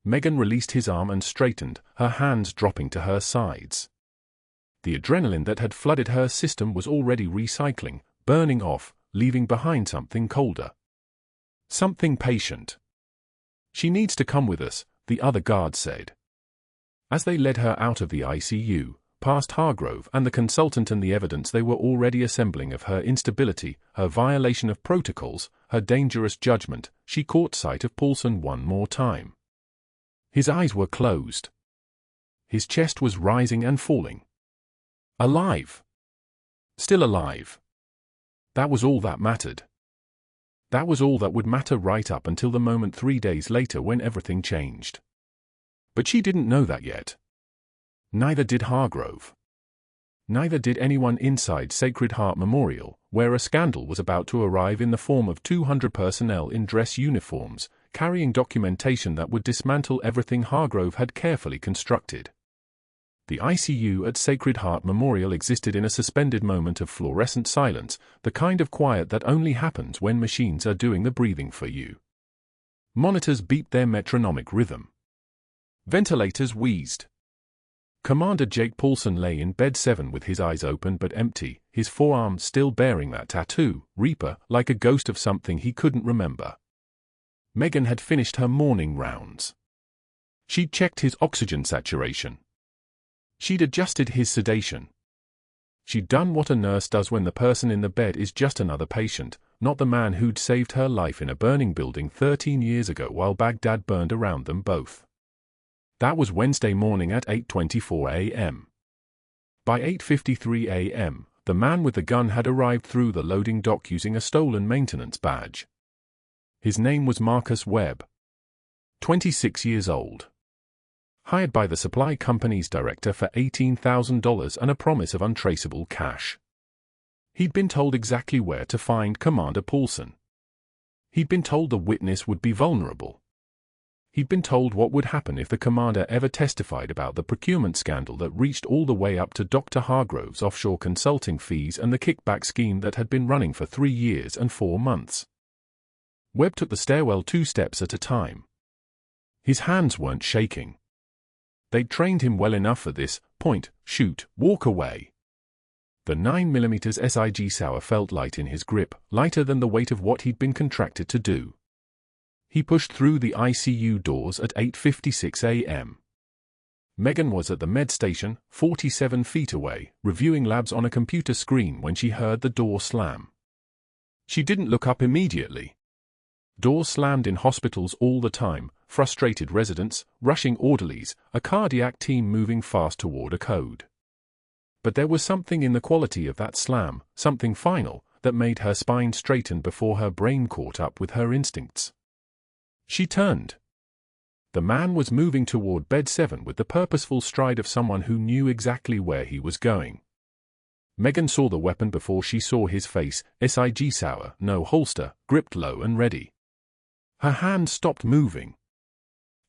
Megan released his arm and straightened, her hands dropping to her sides. The adrenaline that had flooded her system was already recycling, burning off, leaving behind something colder. Something patient. She needs to come with us, the other guard said. As they led her out of the ICU, past Hargrove and the consultant and the evidence they were already assembling of her instability, her violation of protocols, her dangerous judgment, she caught sight of Paulson one more time. His eyes were closed. His chest was rising and falling. Alive. Still alive. That was all that mattered. That was all that would matter right up until the moment 3 days later when everything changed. But she didn't know that yet. Neither did Hargrove. Neither did anyone inside Sacred Heart Memorial, where a scandal was about to arrive in the form of 200 personnel in dress uniforms, carrying documentation that would dismantle everything Hargrove had carefully constructed. The ICU at Sacred Heart Memorial existed in a suspended moment of fluorescent silence, the kind of quiet that only happens when machines are doing the breathing for you. Monitors beeped their metronomic rhythm. Ventilators wheezed. Commander Jake Paulson lay in bed 7 with his eyes open but empty, his forearm still bearing that tattoo, Reaper, like a ghost of something he couldn't remember. Megan had finished her morning rounds. She'd checked his oxygen saturation. She'd adjusted his sedation. She'd done what a nurse does when the person in the bed is just another patient, not the man who'd saved her life in a burning building 13 years ago while Baghdad burned around them both. That was Wednesday morning at 8:24 a.m. By 8:53 a.m., the man with the gun had arrived through the loading dock using a stolen maintenance badge. His name was Marcus Webb. 26 years old. Hired by the supply company's director for $18,000 and a promise of untraceable cash. He'd been told exactly where to find Commander Paulson. He'd been told the witness would be vulnerable. He'd been told what would happen if the commander ever testified about the procurement scandal that reached all the way up to Dr. Hargrove's offshore consulting fees and the kickback scheme that had been running for 3 years and 4 months. Webb took the stairwell 2 steps at a time. His hands weren't shaking. They'd trained him well enough for this: point, shoot, walk away. The 9mm SIG Sauer felt light in his grip, lighter than the weight of what he'd been contracted to do. He pushed through the ICU doors at 8:56 a.m. Megan was at the med station, 47 feet away, reviewing labs on a computer screen when she heard the door slam. She didn't look up immediately. Doors slammed in hospitals all the time, frustrated residents, rushing orderlies, a cardiac team moving fast toward a code. But there was something in the quality of that slam, something final, that made her spine straighten before her brain caught up with her instincts. She turned. The man was moving toward bed 7 with the purposeful stride of someone who knew exactly where he was going. Megan saw the weapon before she saw his face, SIG Sauer, no holster, gripped low and ready. Her hand stopped moving.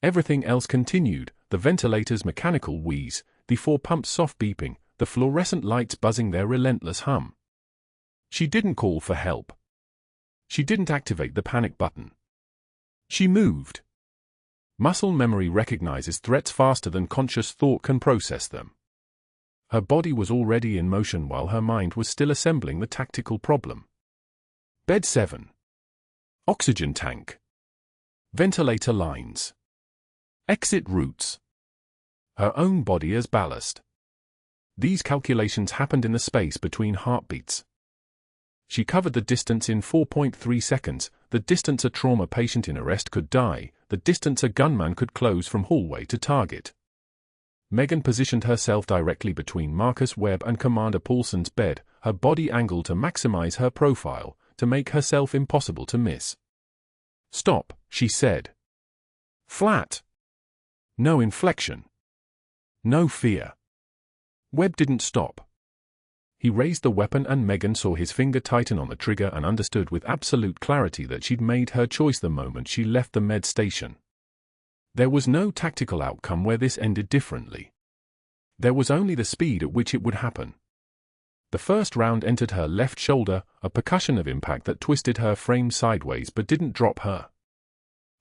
Everything else continued, the ventilator's mechanical wheeze, the 4 pumps soft beeping, the fluorescent lights buzzing their relentless hum. She didn't call for help. She didn't activate the panic button. She moved. Muscle memory recognizes threats faster than conscious thought can process them. Her body was already in motion while her mind was still assembling the tactical problem. Bed 7. Oxygen tank. Ventilator lines. Exit routes. Her own body as ballast. These calculations happened in the space between heartbeats. She covered the distance in 4.3 seconds, the distance a trauma patient in arrest could die, the distance a gunman could close from hallway to target. Megan positioned herself directly between Marcus Webb and Commander Paulson's bed, her body angled to maximize her profile, to make herself impossible to miss. "Stop," she said. Flat. No inflection. No fear. Webb didn't stop. He raised the weapon and Megan saw his finger tighten on the trigger and understood with absolute clarity that she'd made her choice the moment she left the med station. There was no tactical outcome where this ended differently. There was only the speed at which it would happen. The first round entered her left shoulder, a percussion of impact that twisted her frame sideways but didn't drop her.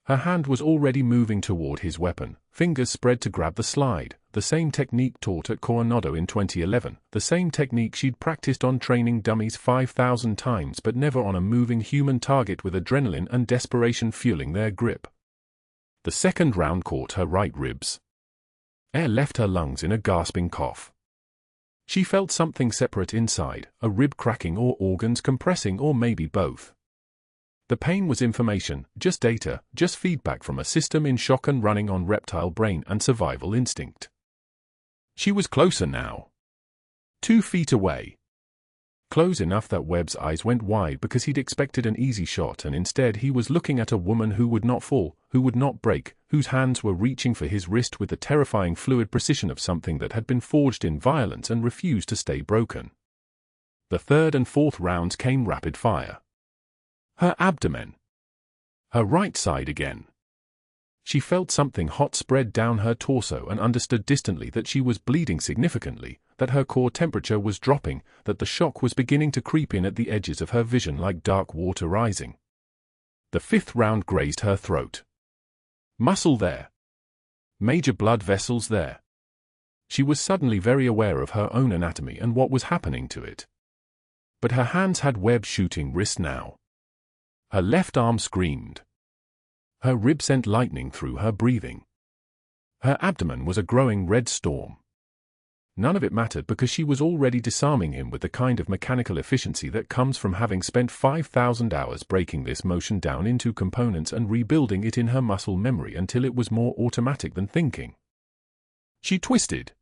Her hand was already moving toward his weapon, fingers spread to grab the slide, the same technique taught at Coronado in 2011, the same technique she'd practiced on training dummies 5,000 times but never on a moving human target with adrenaline and desperation fueling their grip. The second round caught her right ribs. Air left her lungs in a gasping cough. She felt something separate inside, a rib cracking or organs compressing or maybe both. The pain was information, just data, just feedback from a system in shock and running on reptile brain and survival instinct. She was closer now. 2 feet away. close enough that Webb's eyes went wide because he'd expected an easy shot, and instead he was looking at a woman who would not fall, who would not break, whose hands were reaching for his wrist with the terrifying fluid precision of something that had been forged in violence and refused to stay broken. The third and fourth rounds came rapid fire. Her abdomen. Her right side again. She felt something hot spread down her torso and understood distantly that she was bleeding significantly, that her core temperature was dropping, that the shock was beginning to creep in at the edges of her vision like dark water rising. The fifth round grazed her throat. Muscle there. Major blood vessels there. She was suddenly very aware of her own anatomy and what was happening to it. But her hands had Webb shooting wrist now. Her left arm screamed. Her rib sent lightning through her breathing. Her abdomen was a growing red storm. None of it mattered because she was already disarming him with the kind of mechanical efficiency that comes from having spent 5,000 hours breaking this motion down into components and rebuilding it in her muscle memory until it was more automatic than thinking. She twisted.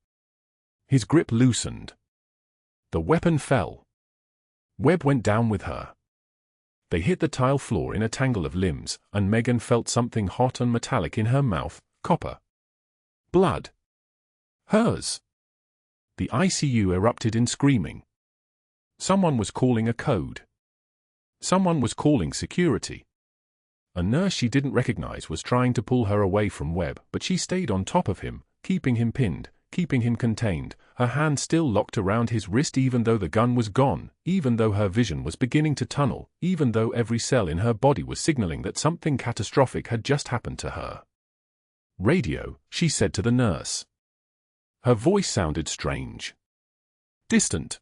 His grip loosened. The weapon fell. Webb went down with her. They hit the tile floor in a tangle of limbs, and Megan felt something hot and metallic in her mouth, copper. Blood. Hers. The ICU erupted in screaming. Someone was calling a code. Someone was calling security. A nurse she didn't recognize was trying to pull her away from Webb, but she stayed on top of him, keeping him pinned, keeping him contained, her hand still locked around his wrist even though the gun was gone, even though her vision was beginning to tunnel, even though every cell in her body was signaling that something catastrophic had just happened to her. Radio, she said to the nurse. Her voice sounded strange. Distant.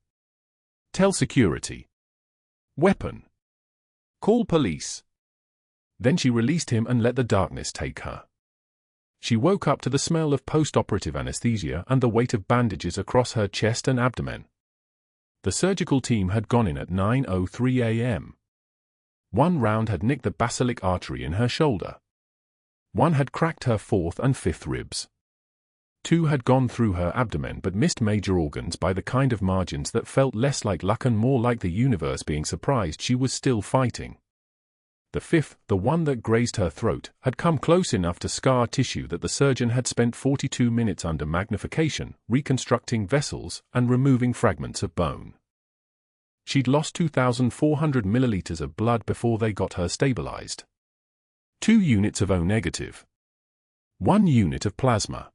Tell security. Weapon. Call police. Then she released him and let the darkness take her. She woke up to the smell of post-operative anesthesia and the weight of bandages across her chest and abdomen. The surgical team had gone in at 9:03 a.m. One round had nicked the basilic artery in her shoulder. One had cracked her fourth and fifth ribs. Two had gone through her abdomen but missed major organs by the kind of margins that felt less like luck and more like the universe being surprised she was still fighting. The fifth, the one that grazed her throat, had come close enough to scar tissue that the surgeon had spent 42 minutes under magnification, reconstructing vessels and removing fragments of bone. She'd lost 2,400 milliliters of blood before they got her stabilized. 2 units of O-negative. 1 unit of plasma.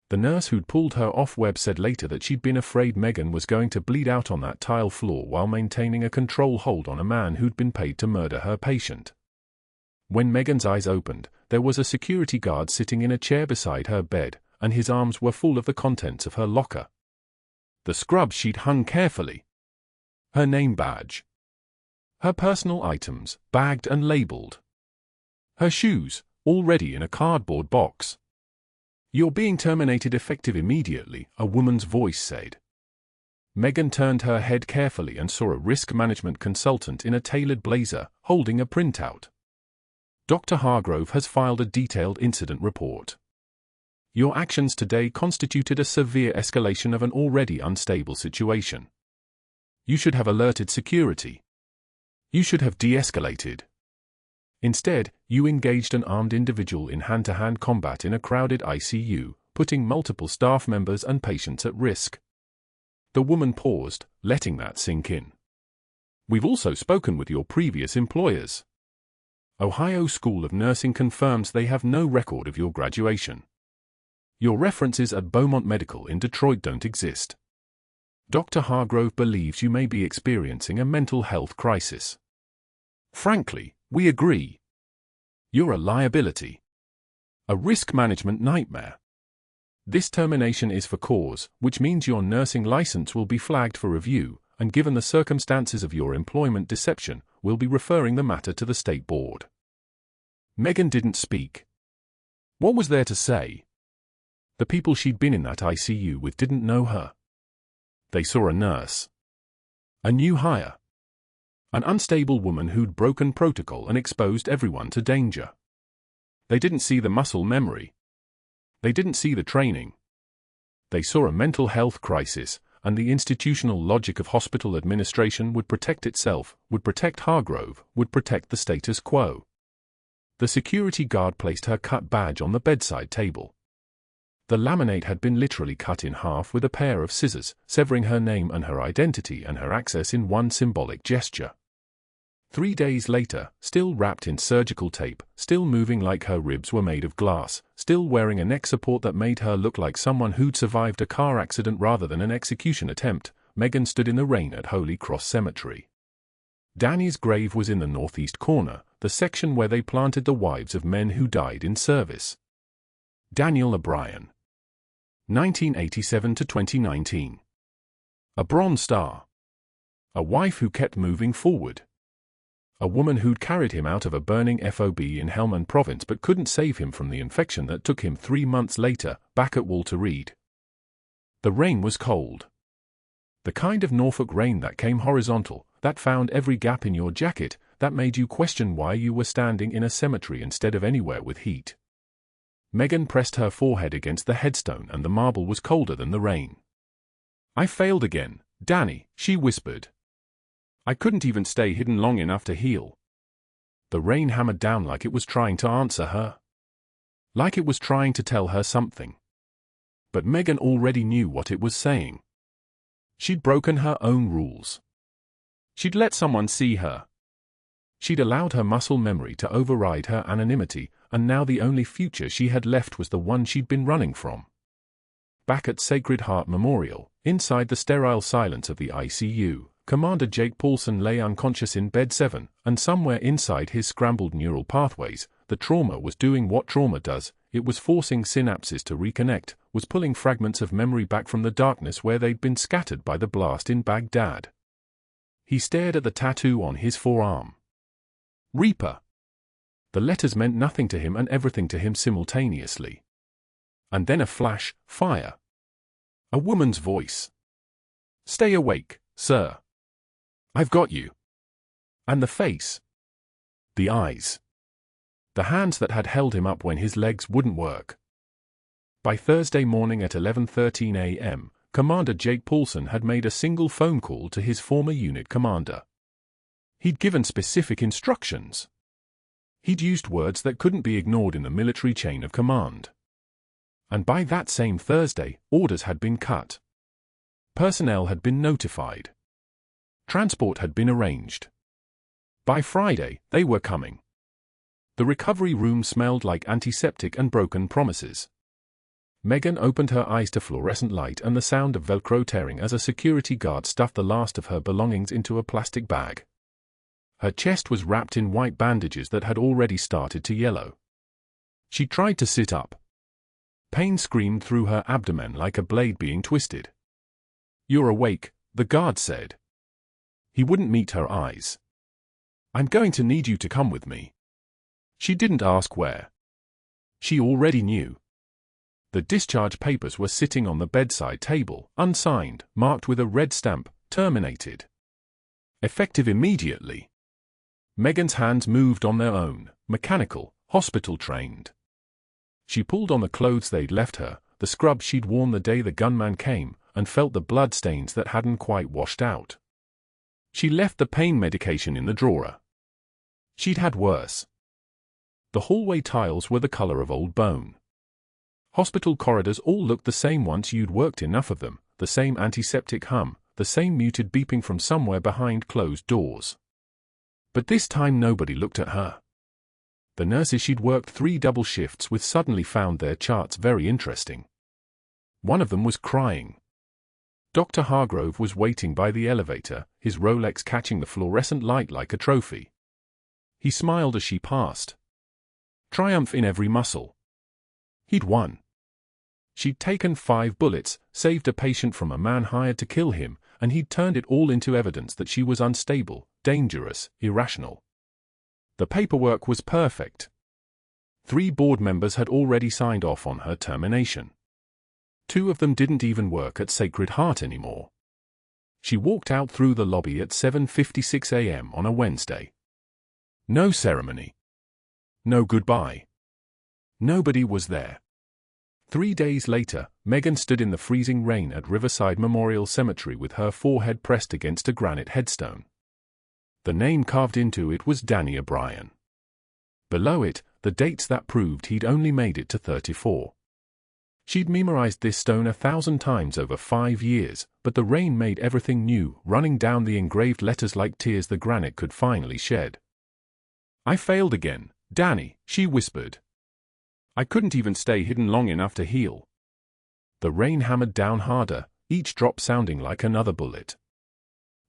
The nurse who'd pulled her off Webb said later that she'd been afraid Megan was going to bleed out on that tile floor while maintaining a control hold on a man who'd been paid to murder her patient. When Megan's eyes opened, there was a security guard sitting in a chair beside her bed, and his arms were full of the contents of her locker. The scrub she'd hung carefully. Her name badge. Her personal items, bagged and labeled. Her shoes, already in a cardboard box. You're being terminated effective immediately, a woman's voice said. Megan turned her head carefully and saw a risk management consultant in a tailored blazer, holding a printout. Dr. Hargrove has filed a detailed incident report. Your actions today constituted a severe escalation of an already unstable situation. You should have alerted security. You should have de-escalated. Instead, you engaged an armed individual in hand-to-hand combat in a crowded ICU, putting multiple staff members and patients at risk. The woman paused, letting that sink in. We've also spoken with your previous employers. Ohio School of Nursing confirms they have no record of your graduation. Your references at Beaumont Medical in Detroit don't exist. Dr. Hargrove believes you may be experiencing a mental health crisis. Frankly, we agree. You're a liability. A risk management nightmare. This termination is for cause, which means your nursing license will be flagged for review, and given the circumstances of your employment deception, we'll be referring the matter to the state board. Megan didn't speak. What was there to say? The people she'd been in that ICU with didn't know her. They saw a nurse. A new hire. An unstable woman who'd broken protocol and exposed everyone to danger. They didn't see the muscle memory. They didn't see the training. They saw a mental health crisis, and the institutional logic of hospital administration would protect itself, would protect Hargrove, would protect the status quo. The security guard placed her cut badge on the bedside table. The laminate had been literally cut in half with a pair of scissors, severing her name and her identity and her access in one symbolic gesture. 3 days later, still wrapped in surgical tape, still moving like her ribs were made of glass, still wearing a neck support that made her look like someone who'd survived a car accident rather than an execution attempt, Megan stood in the rain at Holy Cross Cemetery. Danny's grave was in the northeast corner, the section where they planted the wives of men who died in service. Daniel O'Brien. 1987 to 2019. A Bronze Star. A wife who kept moving forward. A woman who'd carried him out of a burning FOB in Helmand Province but couldn't save him from the infection that took him 3 months later, back at Walter Reed. The rain was cold. The kind of Norfolk rain that came horizontal, that found every gap in your jacket, that made you question why you were standing in a cemetery instead of anywhere with heat. Megan pressed her forehead against the headstone and the marble was colder than the rain. "I failed again, Danny," she whispered. "I couldn't even stay hidden long enough to heal." The rain hammered down like it was trying to answer her. Like it was trying to tell her something. But Megan already knew what it was saying. She'd broken her own rules. She'd let someone see her. She'd allowed her muscle memory to override her anonymity, and now the only future she had left was the one she'd been running from. Back at Sacred Heart Memorial, inside the sterile silence of the ICU, Commander Jake Paulson lay unconscious in bed 7, and somewhere inside his scrambled neural pathways, the trauma was doing what trauma does. It was forcing synapses to reconnect, was pulling fragments of memory back from the darkness where they'd been scattered by the blast in Baghdad. He stared at the tattoo on his forearm. Reaper. The letters meant nothing to him and everything to him simultaneously. And then a flash, fire. A woman's voice. "Stay awake, sir. I've got you." And the face. The eyes. The hands that had held him up when his legs wouldn't work. By Thursday morning at 11:13 a.m., Commander Jake Paulson had made a single phone call to his former unit commander. He'd given specific instructions. He'd used words that couldn't be ignored in the military chain of command. And by that same Thursday, orders had been cut. Personnel had been notified. Transport had been arranged. By Friday, they were coming. The recovery room smelled like antiseptic and broken promises. Megan opened her eyes to fluorescent light and the sound of Velcro tearing as a security guard stuffed the last of her belongings into a plastic bag. Her chest was wrapped in white bandages that had already started to yellow. She tried to sit up. Pain screamed through her abdomen like a blade being twisted. "You're awake," the guard said. He wouldn't meet her eyes. "I'm going to need you to come with me." She didn't ask where. She already knew. The discharge papers were sitting on the bedside table, unsigned, marked with a red stamp, terminated. Effective immediately. Megan's hands moved on their own, mechanical, hospital-trained. She pulled on the clothes they'd left her, the scrub she'd worn the day the gunman came, and felt the blood stains that hadn't quite washed out. She left the pain medication in the drawer. She'd had worse. The hallway tiles were the color of old bone. Hospital corridors all looked the same once you'd worked enough of them, the same antiseptic hum, the same muted beeping from somewhere behind closed doors. But this time nobody looked at her. The nurses she'd worked 3 double shifts with suddenly found their charts very interesting. One of them was crying. Dr. Hargrove was waiting by the elevator, his Rolex catching the fluorescent light like a trophy. He smiled as she passed. Triumph in every muscle. He'd won. She'd taken 5 bullets, saved a patient from a man hired to kill him, and he'd turned it all into evidence that she was unstable, dangerous, irrational. The paperwork was perfect. 3 board members had already signed off on her termination. 2 of them didn't even work at Sacred Heart anymore. She walked out through the lobby at 7:56 a.m. on a Wednesday. No ceremony. No goodbye. Nobody was there. 3 days later, Megan stood in the freezing rain at Riverside Memorial Cemetery with her forehead pressed against a granite headstone. The name carved into it was Danny O'Brien. Below it, the dates that proved he'd only made it to 34. She'd memorized this stone 1,000 times over 5 years, but the rain made everything new, running down the engraved letters like tears the granite could finally shed. "I failed again, Danny," she whispered. "I couldn't even stay hidden long enough to heal." The rain hammered down harder, each drop sounding like another bullet.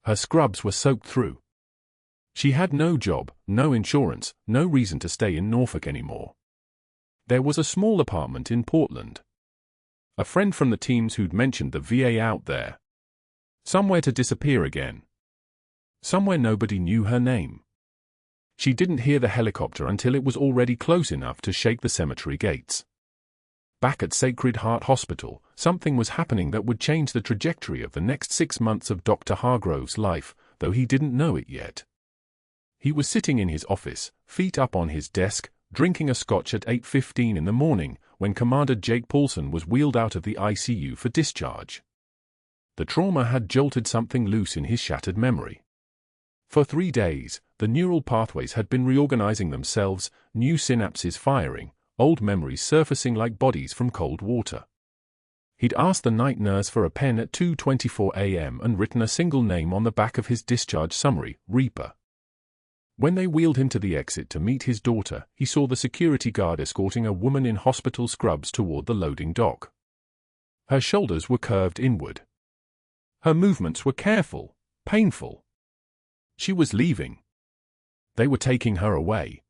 Her scrubs were soaked through. She had no job, no insurance, no reason to stay in Norfolk anymore. There was a small apartment in Portland. A friend from the teams who'd mentioned the VA out there. Somewhere to disappear again. Somewhere nobody knew her name. She didn't hear the helicopter until it was already close enough to shake the cemetery gates. Back at Sacred Heart Hospital, something was happening that would change the trajectory of the next 6 months of Dr. Hargrove's life, though he didn't know it yet. He was sitting in his office, feet up on his desk, drinking a scotch at 8:15 in the morning, when Commander Jake Paulson was wheeled out of the ICU for discharge. The trauma had jolted something loose in his shattered memory. For 3 days, the neural pathways had been reorganizing themselves, new synapses firing, old memories surfacing like bodies from cold water. He'd asked the night nurse for a pen at 2:24 a.m. and written a single name on the back of his discharge summary, Reaper. When they wheeled him to the exit to meet his daughter, he saw the security guard escorting a woman in hospital scrubs toward the loading dock. Her shoulders were curved inward. Her movements were careful, painful. She was leaving. They were taking her away.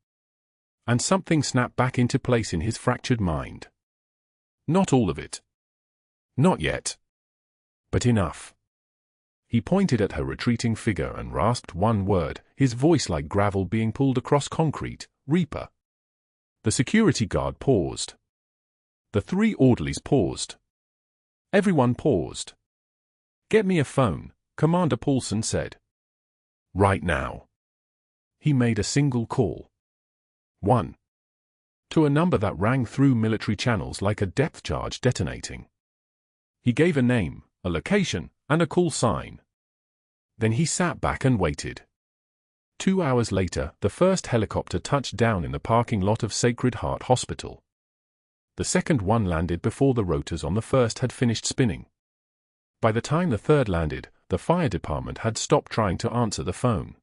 And something snapped back into place in his fractured mind. Not all of it. Not yet. But enough. He pointed at her retreating figure and rasped one word, his voice like gravel being pulled across concrete, Reaper. The security guard paused. The 3 orderlies paused. Everyone paused. "Get me a phone," Commander Paulson said. "Right now." He made a single call. 1. To a number that rang through military channels like a depth charge detonating. He gave a name, a location, and a call sign. Then he sat back and waited. 2 hours later, the first helicopter touched down in the parking lot of Sacred Heart Hospital. The second one landed before the rotors on the first had finished spinning. By the time the third landed, the fire department had stopped trying to answer the phone.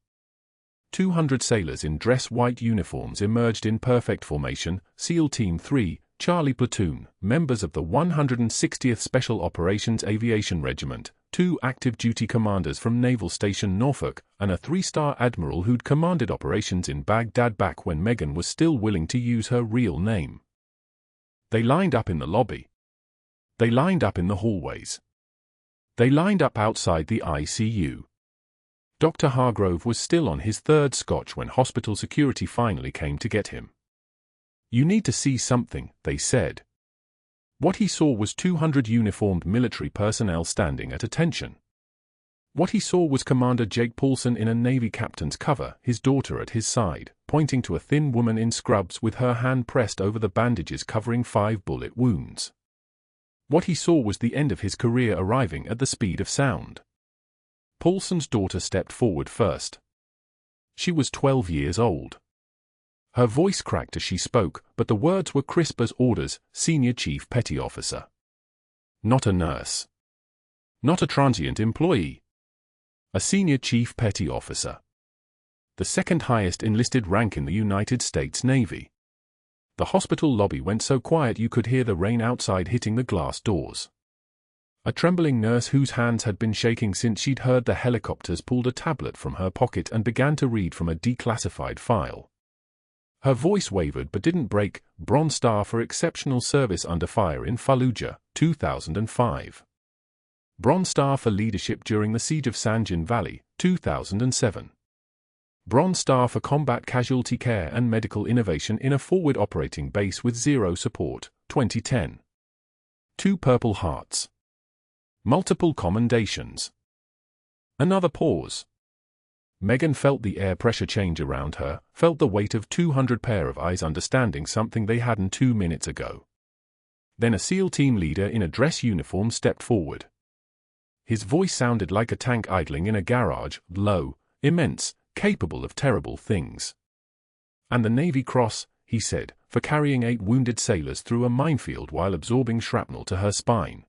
200 sailors in dress white uniforms emerged in perfect formation, SEAL Team 3, Charlie Platoon, members of the 160th Special Operations Aviation Regiment, 2 active duty commanders from Naval Station Norfolk, and a 3-star admiral who'd commanded operations in Baghdad back when Megan was still willing to use her real name. They lined up in the lobby. They lined up in the hallways. They lined up outside the ICU. Dr. Hargrove was still on his 3rd scotch when hospital security finally came to get him. "You need to see something," they said. What he saw was 200 uniformed military personnel standing at attention. What he saw was Commander Jake Paulson in a Navy captain's cover, his daughter at his side, pointing to a thin woman in scrubs with her hand pressed over the bandages covering 5 bullet wounds. What he saw was the end of his career arriving at the speed of sound. Paulson's daughter stepped forward first. She was 12 years old. Her voice cracked as she spoke, but the words were crisp as orders, Senior Chief Petty Officer. Not a nurse. Not a transient employee. A Senior Chief Petty Officer. The 2nd highest enlisted rank in the United States Navy. The hospital lobby went so quiet you could hear the rain outside hitting the glass doors. A trembling nurse whose hands had been shaking since she'd heard the helicopters pulled a tablet from her pocket and began to read from a declassified file. Her voice wavered but didn't break. Bronze Star for exceptional service under fire in Fallujah, 2005. Bronze Star for leadership during the Siege of Sanjin Valley, 2007. Bronze Star for combat casualty care and medical innovation in a forward operating base with zero support, 2010. 2 Purple Hearts. Multiple commendations. Another pause. Megan felt the air pressure change around her, felt the weight of 200 pair of eyes understanding something they hadn't 2 minutes ago. Then a SEAL team leader in a dress uniform stepped forward. His voice sounded like a tank idling in a garage, low, immense, capable of terrible things. "And the Navy Cross," he said, "for carrying 8 wounded sailors through a minefield while absorbing shrapnel to her spine.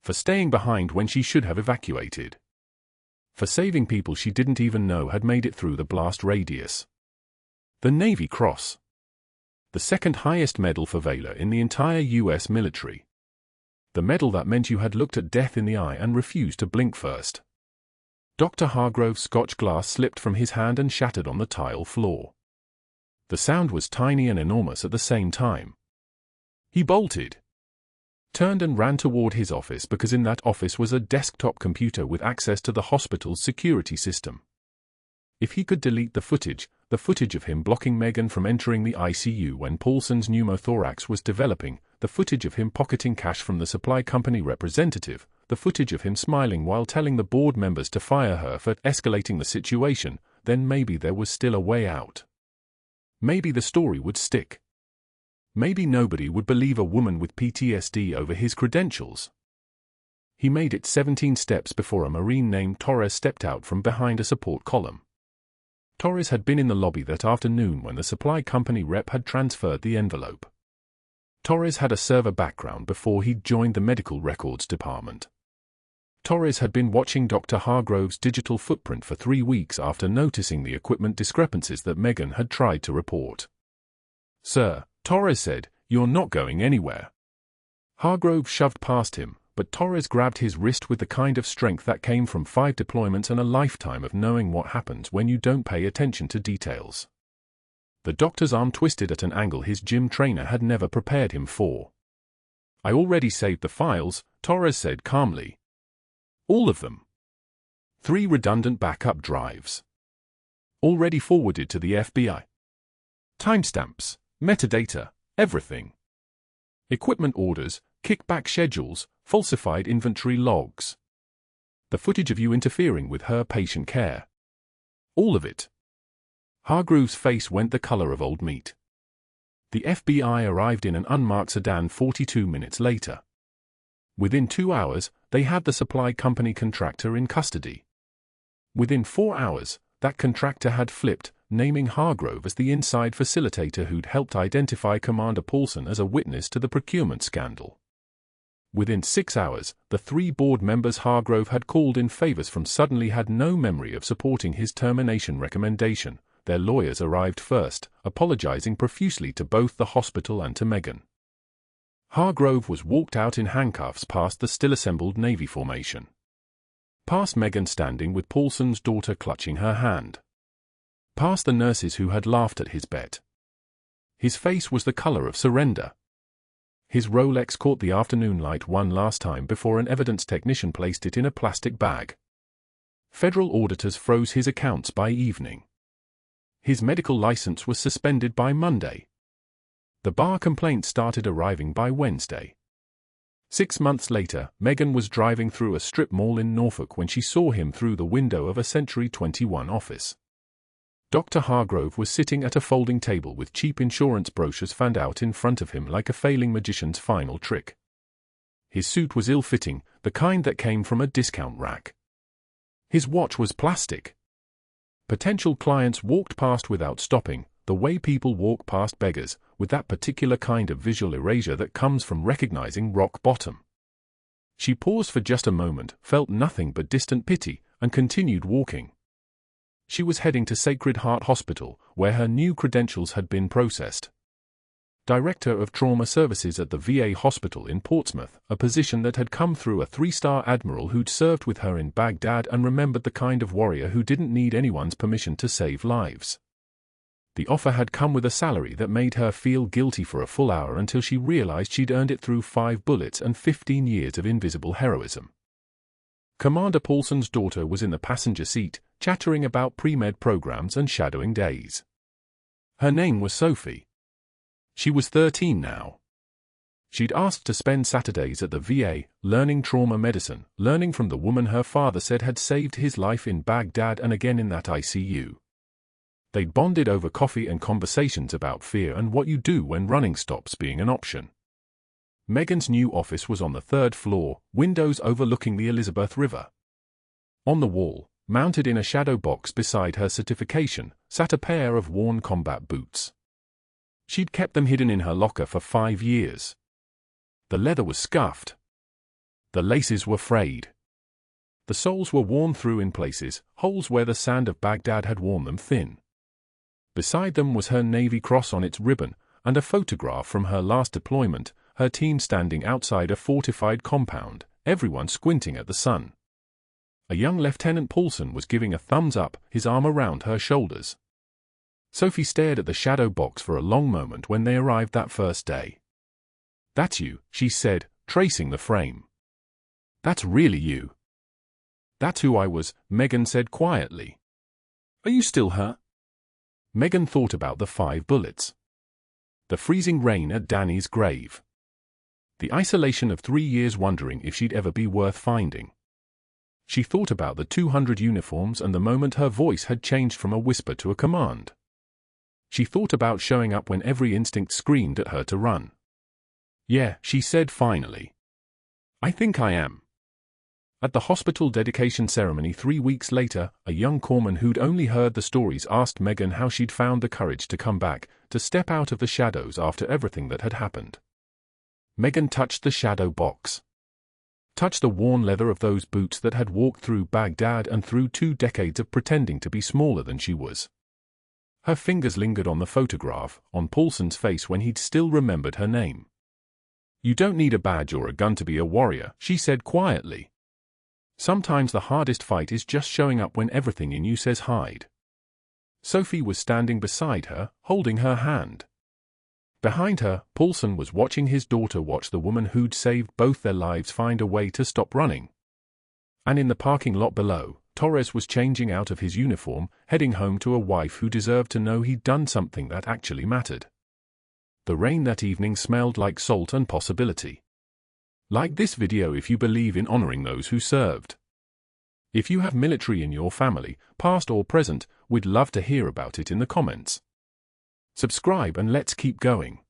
For staying behind when she should have evacuated. For saving people she didn't even know had made it through the blast radius. The Navy Cross. The second highest medal for valor in the entire U.S. military. The medal that meant you had looked at death in the eye and refused to blink first." Dr. Hargrove's Scotch glass slipped from his hand and shattered on the tile floor. The sound was tiny and enormous at the same time. He bolted, turned and ran toward his office because in that office was a desktop computer with access to the hospital's security system. If he could delete the footage of him blocking Megan from entering the ICU when Paulson's pneumothorax was developing, the footage of him pocketing cash from the supply company representative, the footage of him smiling while telling the board members to fire her for escalating the situation, then maybe there was still a way out. Maybe the story would stick. Maybe nobody would believe a woman with PTSD over his credentials. He made it 17 steps before a Marine named Torres stepped out from behind a support column. Torres had been in the lobby that afternoon when the supply company rep had transferred the envelope. Torres had a server background before he'd joined the medical records department. Torres had been watching Dr. Hargrove's digital footprint for 3 weeks after noticing the equipment discrepancies that Megan had tried to report. "Sir," Torres said, "you're not going anywhere." Hargrove shoved past him, but Torres grabbed his wrist with the kind of strength that came from 5 deployments and a lifetime of knowing what happens when you don't pay attention to details. The doctor's arm twisted at an angle his gym trainer had never prepared him for. "I already saved the files," Torres said calmly. "All of them. 3 redundant backup drives. Already forwarded to the FBI. Timestamps, metadata, everything. Equipment orders, kickback schedules, falsified inventory logs. The footage of you interfering with her patient care. All of it." Hargrove's face went the color of old meat. The FBI arrived in an unmarked sedan 42 minutes later. Within 2 hours, they had the supply company contractor in custody. Within 4 hours, that contractor had flipped, naming Hargrove as the inside facilitator who'd helped identify Commander Paulson as a witness to the procurement scandal. Within 6 hours, the 3 board members Hargrove had called in favors from suddenly had no memory of supporting his termination recommendation. Their lawyers arrived first, apologizing profusely to both the hospital and to Megan. Hargrove was walked out in handcuffs past the still-assembled Navy formation. Past Megan standing with Paulson's daughter clutching her hand. Past the nurses who had laughed at his bet. His face was the color of surrender. His Rolex caught the afternoon light one last time before an evidence technician placed it in a plastic bag. Federal auditors froze his accounts by evening. His medical license was suspended by Monday. The bar complaints started arriving by Wednesday. 6 months later, Megan was driving through a strip mall in Norfolk when she saw him through the window of a Century 21 office. Dr. Hargrove was sitting at a folding table with cheap insurance brochures fanned out in front of him like a failing magician's final trick. His suit was ill-fitting, the kind that came from a discount rack. His watch was plastic. Potential clients walked past without stopping, the way people walk past beggars, with that particular kind of visual erasure that comes from recognizing rock bottom. She paused for just a moment, felt nothing but distant pity, and continued walking. She was heading to Sacred Heart Hospital, where her new credentials had been processed. Director of Trauma Services at the VA Hospital in Portsmouth, a position that had come through a 3-star admiral who'd served with her in Baghdad and remembered the kind of warrior who didn't need anyone's permission to save lives. The offer had come with a salary that made her feel guilty for a full hour until she realized she'd earned it through 5 bullets and 15 years of invisible heroism. Commander Paulson's daughter was in the passenger seat, chattering about pre-med programs and shadowing days. Her name was Sophie. She was 13 now. She'd asked to spend Saturdays at the VA, learning trauma medicine, learning from the woman her father said had saved his life in Baghdad and again in that ICU. They'd bonded over coffee and conversations about fear and what you do when running stops being an option. Megan's new office was on the 3rd floor, windows overlooking the Elizabeth River. On the wall, mounted in a shadow box beside her certification, sat a pair of worn combat boots. She'd kept them hidden in her locker for 5 years. The leather was scuffed. The laces were frayed. The soles were worn through in places, holes where the sand of Baghdad had worn them thin. Beside them was her Navy Cross on its ribbon, and a photograph from her last deployment, her team standing outside a fortified compound, everyone squinting at the sun. A young Lieutenant Paulson was giving a thumbs up, his arm around her shoulders. Sophie stared at the shadow box for a long moment when they arrived that first day. "That's you," she said, tracing the frame. "That's really you." "That's who I was," Megan said quietly. "Are you still her?" Megan thought about the 5 bullets. The freezing rain at Danny's grave. The isolation of 3 years wondering if she'd ever be worth finding. She thought about the 200 uniforms and the moment her voice had changed from a whisper to a command. She thought about showing up when every instinct screamed at her to run. "Yeah," she said finally. "I think I am." At the hospital dedication ceremony 3 weeks later, a young corpsman who'd only heard the stories asked Megan how she'd found the courage to come back, to step out of the shadows after everything that had happened. Megan touched the shadow box. Touched the worn leather of those boots that had walked through Baghdad and through 2 decades of pretending to be smaller than she was. Her fingers lingered on the photograph, on Paulson's face when he'd still remembered her name. "You don't need a badge or a gun to be a warrior," she said quietly. "Sometimes the hardest fight is just showing up when everything in you says hide." Sophie was standing beside her, holding her hand. Behind her, Paulson was watching his daughter watch the woman who'd saved both their lives find a way to stop running. And in the parking lot below, Torres was changing out of his uniform, heading home to a wife who deserved to know he'd done something that actually mattered. The rain that evening smelled like salt and possibility. Like this video if you believe in honoring those who served. If you have military in your family, past or present, we'd love to hear about it in the comments. Subscribe and let's keep going.